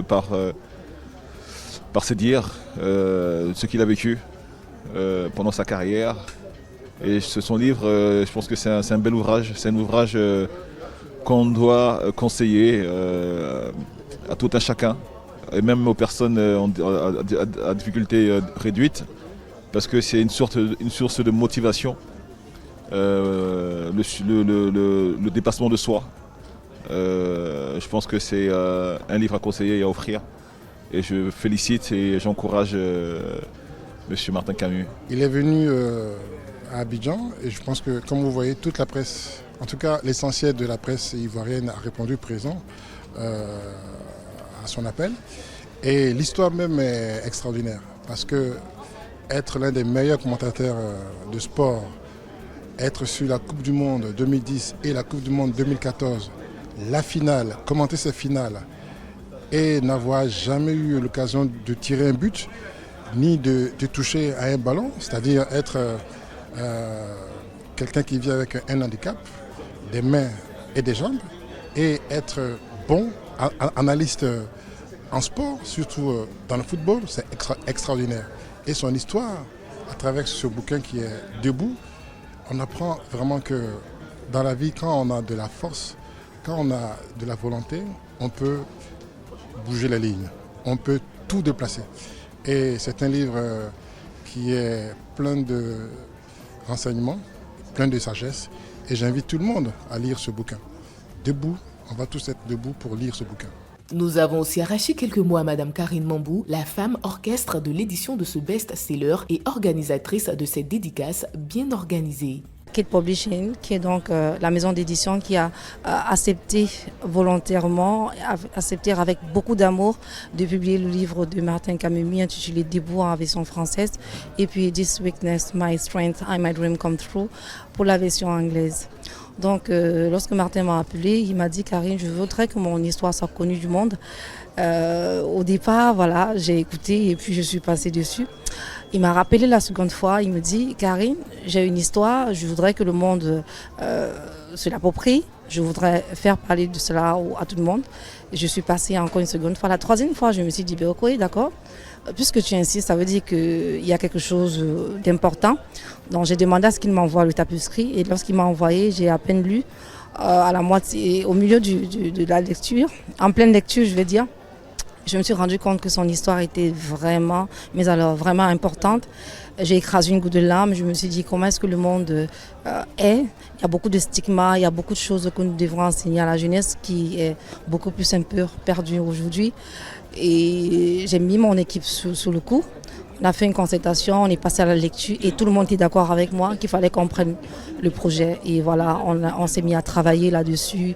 Speaker 19: par ses dires, ce qu'il a vécu pendant sa carrière. Et son livre, je pense que c'est un bel ouvrage. C'est un ouvrage qu'on doit conseiller à tout un chacun, et même aux personnes à difficulté réduite, parce que c'est une source de motivation. Le dépassement de soi. Je pense que c'est un livre à conseiller et à offrir. Et je félicite et j'encourage M. Martin Camus.
Speaker 20: Il est venu à Abidjan et je pense que, comme vous voyez, toute la presse, en tout cas l'essentiel de la presse ivoirienne a répondu présent à son appel. Et l'histoire même est extraordinaire parce que être l'un des meilleurs commentateurs de sport, être sur la Coupe du Monde 2010 et la Coupe du Monde 2014, la finale, commenter cette finale et n'avoir jamais eu l'occasion de tirer un but ni de toucher à un ballon, c'est-à-dire être quelqu'un qui vit avec un handicap, des mains et des jambes, et être bon analyste en sport, surtout dans le football, c'est extraordinaire. Et son histoire, à travers ce bouquin qui est Debout, on apprend vraiment que dans la vie, quand on a de la force, quand on a de la volonté, on peut bouger les lignes, on peut tout déplacer. Et c'est un livre qui est plein de renseignements, plein de sagesse. Et j'invite tout le monde à lire ce bouquin. Debout, on va tous être debout pour lire ce bouquin.
Speaker 11: Nous avons aussi arraché quelques mots à Madame Karine Mambou, la femme orchestre de l'édition de ce best-seller et organisatrice de cette dédicace bien organisée.
Speaker 21: Kate Publishing, qui est donc la maison d'édition qui a accepté volontairement, accepté avec beaucoup d'amour de publier le livre de Martin Camus intitulé Debout en version française et puis This Weakness, My Strength, I My Dream Come True pour la version anglaise. Donc, lorsque Martin m'a appelé, il m'a dit, Karine, je voudrais que mon histoire soit connue du monde. Au départ, voilà, j'ai écouté et puis je suis passée dessus. Il m'a rappelé la seconde fois, il me dit, Karine, j'ai une histoire, je voudrais que le monde se l'approprie, je voudrais faire parler de cela à tout le monde. Et je suis passée encore une seconde fois. La troisième fois, je me suis dit, ben, ok, d'accord, puisque tu insistes, ça veut dire qu'il y a quelque chose d'important. Donc j'ai demandé à ce qu'il m'envoie le tapisserie et lorsqu'il m'a envoyé, j'ai à peine lu, à la moitié, au milieu de la lecture, en pleine lecture, je vais dire. Je me suis rendu compte que son histoire était vraiment, mais alors vraiment importante. J'ai écrasé une goutte de larmes. Je me suis dit comment est-ce que le monde est. Il y a beaucoup de stigmas, il y a beaucoup de choses que nous devrons enseigner à la jeunesse qui est beaucoup plus un peu perdue aujourd'hui. Et j'ai mis mon équipe sous le coup. On a fait une concertation, on est passé à la lecture et tout le monde était d'accord avec moi qu'il fallait qu'on prenne le projet. Et voilà, on s'est mis à travailler là-dessus.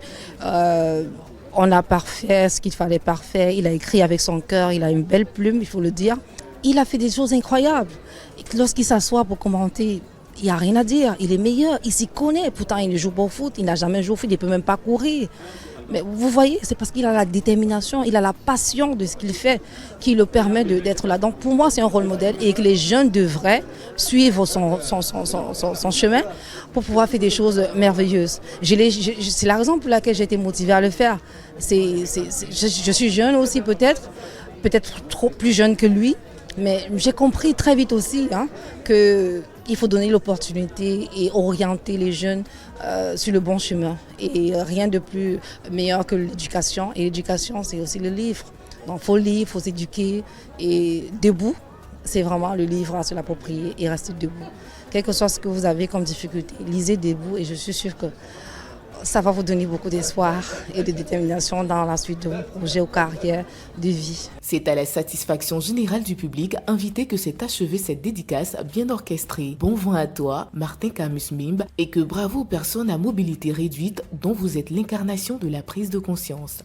Speaker 21: On a parfait ce qu'il fallait parfaire. Il a écrit avec son cœur, il a une belle plume, il faut le dire. Il a fait des choses incroyables. Et lorsqu'il s'assoit pour commenter, il n'y a rien à dire. Il est meilleur, il s'y connaît. Pourtant, il ne joue pas au foot, il n'a jamais joué au foot, il ne peut même pas courir. Mais vous voyez, c'est parce qu'il a la détermination, il a la passion de ce qu'il fait qui le permet d'être là. Donc pour moi, c'est un rôle modèle et que les jeunes devraient suivre son chemin pour pouvoir faire des choses merveilleuses. C'est la raison pour laquelle j'ai été motivée à le faire. Je suis jeune aussi peut-être trop plus jeune que lui, mais j'ai compris très vite aussi qu'il faut donner l'opportunité et orienter les jeunes sur le bon chemin. Et rien de plus meilleur que l'éducation. Et l'éducation, c'est aussi le livre. Donc il faut lire, il faut s'éduquer. Et debout, c'est vraiment le livre à se l'approprier et rester debout. Quel que soit ce que vous avez comme difficulté, lisez debout et je suis sûre que ça va vous donner beaucoup d'espoir et de détermination dans la suite de vos projets ou carrières de vie.
Speaker 11: C'est à la satisfaction générale du public invité que s'est achevée cette dédicace bien orchestrée. Bon vent à toi, Martin Camus Mimbe, et que bravo aux personnes à mobilité réduite dont vous êtes l'incarnation de la prise de conscience.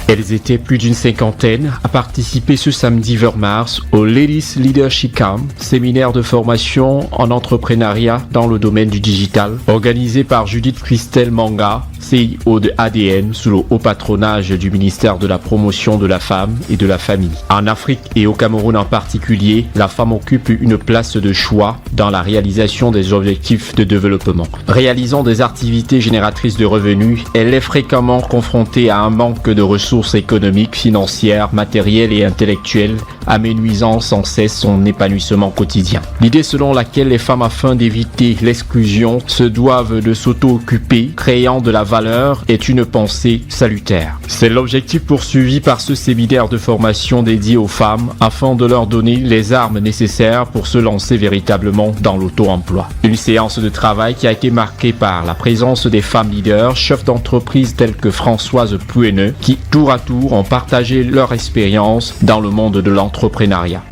Speaker 3: Elles étaient plus d'une cinquantaine à participer ce samedi 20 mars au Ladies Leadership Camp, séminaire de formation en entrepreneuriat dans le domaine du digital, organisé par Judith Christelle Manga, CIO de ADN, sous le haut patronage du ministère de la Promotion de la Femme et de la Famille. En Afrique et au Cameroun en particulier, la femme occupe une place de choix dans la réalisation des objectifs de développement. Réalisant des activités génératrices de revenus, elle est fréquemment confrontée à un manque de ressources économiques, financières, matérielles et intellectuelles, amenuisant sans cesse son épanouissement quotidien. L'idée selon laquelle les femmes, afin d'éviter l'exclusion, se doivent de s'auto-occuper, créant de la valeur, est une pensée salutaire. C'est l'objectif poursuivi par ce séminaire de formation dédié aux femmes, afin de leur donner les armes nécessaires pour se lancer véritablement dans l'auto-emploi. Une séance de travail qui a été marquée par la présence des femmes leaders, chefs d'entreprise telles que Françoise Poueneux, qui tour à tour ont partagé leur expérience dans le monde de l'entrepreneuriat.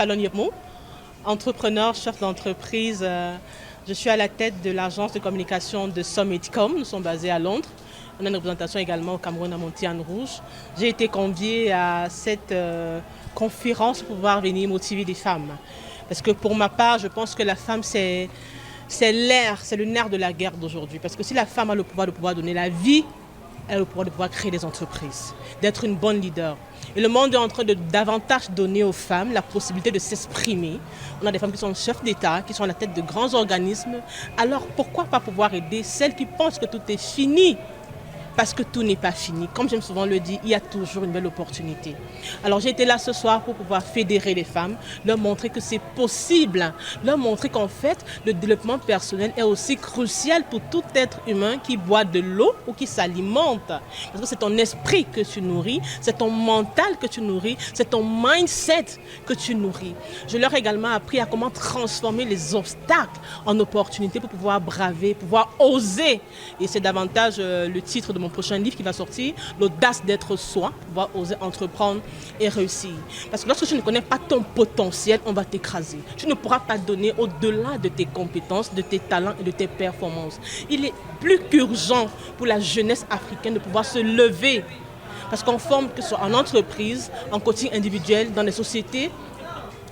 Speaker 2: Entrepreneur, chef d'entreprise, je suis à la tête de l'agence de communication de Summitcom. Nous sommes basés à Londres. On a une représentation également au Cameroun à Montiane-Rouge. J'ai été conviée à cette conférence pour pouvoir venir motiver les femmes. Parce que pour ma part, je pense que la femme, c'est le nerf de la guerre d'aujourd'hui. Parce que si la femme a le pouvoir de pouvoir donner la vie, elle a le pouvoir de pouvoir créer des entreprises, d'être une bonne leader. Et le monde est en train de davantage donner aux femmes la possibilité de s'exprimer. On a des femmes qui sont chefs d'État, qui sont à la tête de grands organismes. Alors pourquoi pas pouvoir aider celles qui pensent que tout est fini? Parce que tout n'est pas fini. Comme j'aime souvent le dire, il y a toujours une belle opportunité. Alors j'ai été là ce soir pour pouvoir fédérer les femmes, leur montrer que c'est possible, leur montrer qu'en fait, le développement personnel est aussi crucial pour tout être humain qui boit de l'eau ou qui s'alimente. Parce que c'est ton esprit que tu nourris, c'est ton mental que tu nourris, c'est ton mindset que tu nourris. Je leur ai également appris à comment transformer les obstacles en opportunités pour pouvoir braver, pouvoir oser. Et c'est davantage le titre de mon prochain livre qui va sortir, l'audace d'être soi, pouvoir oser entreprendre et réussir. Parce que lorsque tu ne connais pas ton potentiel, on va t'écraser. Tu ne pourras pas donner au-delà de tes compétences, de tes talents et de tes performances. Il est plus qu'urgent pour la jeunesse africaine de pouvoir se lever Parce qu'on forme, que ce soit en entreprise, en coaching individuel, dans les sociétés,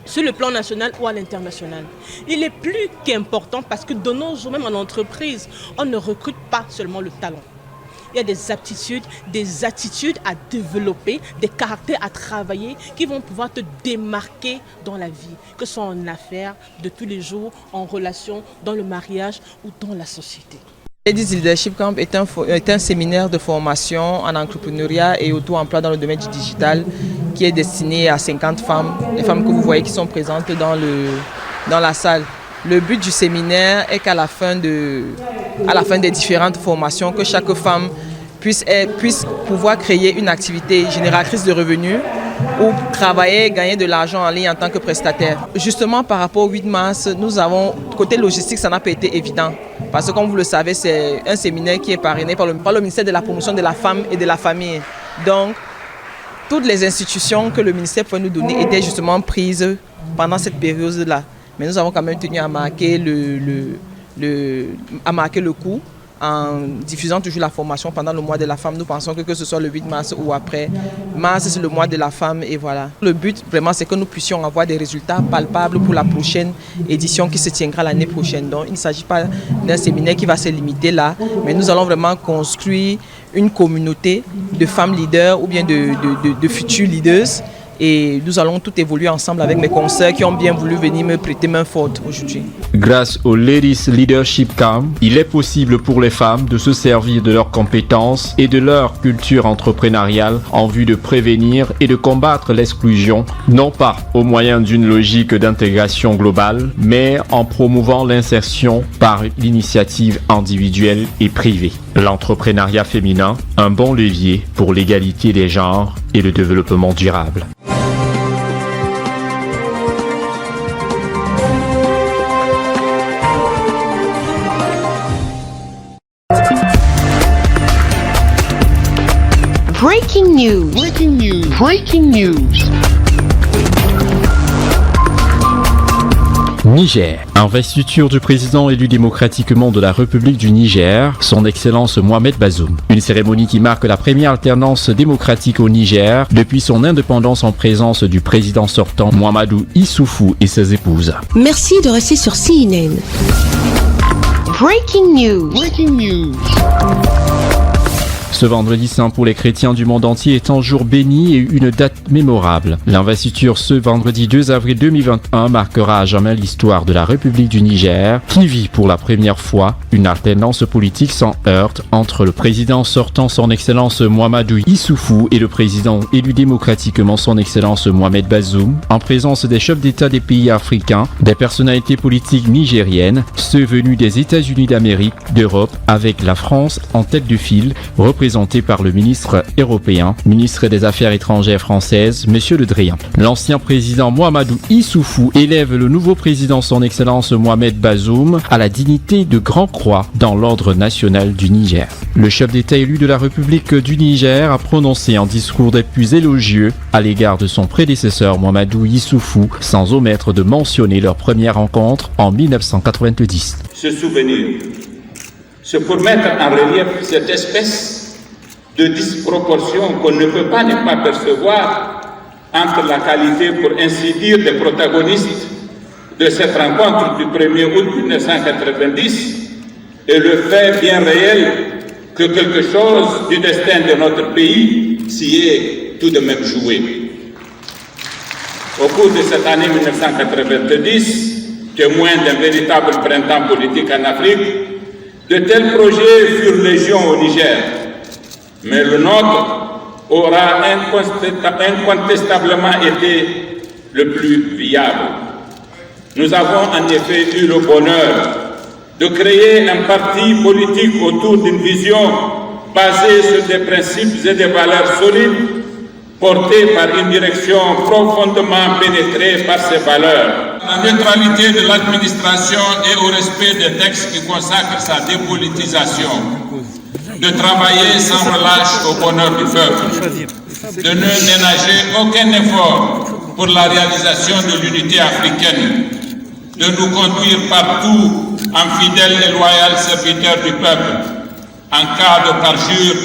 Speaker 2: sur le plan national ou à l'international. Il est plus qu'important parce que de nos jours, même en entreprise, on ne recrute pas seulement le talent. Il y a des aptitudes, des attitudes à développer, des caractères à travailler qui vont pouvoir te démarquer dans la vie, que ce soit en affaires, de tous les jours, en relation, dans le mariage ou dans la société.
Speaker 10: Ladies Leadership Camp est un séminaire de formation en entrepreneuriat et auto-emploi dans le domaine du digital qui est destiné à 50 femmes, les femmes que vous voyez qui sont présentes dans la salle. Le but du séminaire est qu'à la fin des différentes formations, que chaque femme puisse pouvoir créer une activité génératrice de revenus ou travailler, gagner de l'argent en ligne en tant que prestataire. Justement, par rapport au 8 mars, nous avons, côté logistique, ça n'a pas été évident. Parce que comme vous le savez, c'est un séminaire qui est parrainé par le ministère de la promotion de la femme et de la famille. Donc, toutes les institutions que le ministère pouvait nous donner étaient justement prises pendant cette période-là. Mais nous avons quand même tenu à marquer le coup en diffusant toujours la formation pendant le mois de la femme. Nous pensons que ce soit le 8 mars ou après. Mars, c'est le mois de la femme et voilà. Le but, vraiment, c'est que nous puissions avoir des résultats palpables pour la prochaine édition qui se tiendra l'année prochaine. Donc, il ne s'agit pas d'un séminaire qui va se limiter là, mais nous allons vraiment construire une communauté de femmes leaders ou bien de futurs leaders. Et nous allons tout évoluer ensemble avec mes consoeurs qui ont bien voulu venir me prêter main forte aujourd'hui.
Speaker 3: Grâce au Ladies Leadership Camp, il est possible pour les femmes de se servir de leurs compétences et de leur culture entrepreneuriale en vue de prévenir et de combattre l'exclusion, non pas au moyen d'une logique d'intégration globale, mais en promouvant l'insertion par l'initiative individuelle et privée. L'entrepreneuriat féminin, un bon levier pour l'égalité des genres et le développement durable.
Speaker 17: Breaking news. Breaking news. Breaking news.
Speaker 3: Niger. Investiture du président élu démocratiquement de la République du Niger, son Excellence Mohamed Bazoum. Une cérémonie qui marque la première alternance démocratique au Niger depuis son indépendance en présence du président sortant Mahamadou Issoufou et ses épouses.
Speaker 17: Merci de rester sur CNN. Breaking news. Breaking news.
Speaker 3: Ce vendredi saint pour les chrétiens du monde entier est un jour béni et une date mémorable. L'investiture ce vendredi 2 avril 2021 marquera à jamais l'histoire de la République du Niger, qui vit pour la première fois une alternance politique sans heurts entre le président sortant son Excellence Mahamadou Issoufou et le président élu démocratiquement son Excellence Mohamed Bazoum, en présence des chefs d'État des pays africains, des personnalités politiques nigériennes, ceux venus des États-Unis d'Amérique, d'Europe, avec la France en tête de file, représenté par le ministre européen, ministre des Affaires étrangères française, M. Le Drian. L'ancien président Mahamadou Issoufou élève le nouveau président son Excellence Mohamed Bazoum à la dignité de Grand Croix dans l'ordre national du Niger. Le chef d'État élu de la République du Niger a prononcé un discours des plus élogieux à l'égard de son prédécesseur Mahamadou Issoufou, sans omettre de mentionner leur première rencontre en 1990.
Speaker 22: Ce souvenir, c'est pour mettre en relief cette espèce de disproportion qu'on ne peut pas ne pas percevoir entre la qualité, pour ainsi dire, des protagonistes de cette rencontre du 1er août 1990 et le fait bien réel que quelque chose du destin de notre pays s'y est tout de même joué. Au cours de cette année 1990, témoin d'un véritable printemps politique en Afrique, de tels projets furent légion au Niger. Mais le nôtre aura incontestablement été le plus viable. Nous avons en effet eu le bonheur de créer un parti politique autour d'une vision basée sur des principes et des valeurs solides, portés par une direction profondément pénétrée par ces valeurs. La neutralité de l'administration et au respect des textes qui consacrent sa dépolitisation. De travailler sans relâche au bonheur du peuple, de ne ménager aucun effort pour la réalisation de l'unité africaine, de nous conduire partout en fidèles et loyaux serviteurs du peuple, en cas de parjure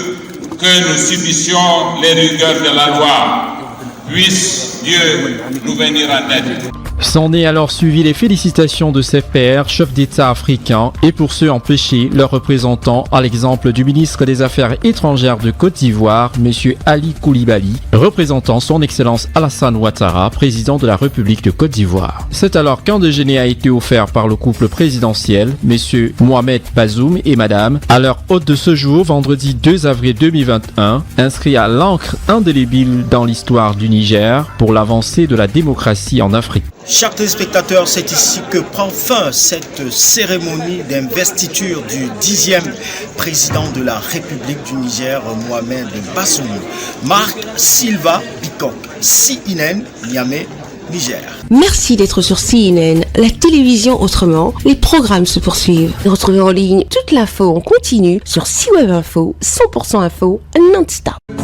Speaker 22: que nous subissions les rigueurs de la loi. Puisse Dieu nous venir en aide.
Speaker 3: S'en est alors suivi les félicitations de ses pairs, chefs d'État africains, et pour ceux empêchés, leurs représentants, à l'exemple du ministre des Affaires étrangères de Côte d'Ivoire, M. Ali Koulibaly, représentant son Excellence Alassane Ouattara, président de la République de Côte d'Ivoire. C'est alors qu'un déjeuner a été offert par le couple présidentiel, M. Mohamed Bazoum et Madame, à leur hôte de ce jour, vendredi 2 avril 2021, inscrit à l'encre indélébile dans l'histoire du Niger pour l'avancée de la démocratie en Afrique.
Speaker 4: Chers téléspectateurs, c'est ici que prend fin cette cérémonie d'investiture du 10e président de la République du Niger, Mohamed Bazoum. Marc Silva Bikok, CNN, Niamey, Niger.
Speaker 12: Merci d'être sur CNN, la télévision autrement. Les programmes se poursuivent. Retrouvez en ligne toute l'info en continu sur CWeb Info, 100% info, non-stop.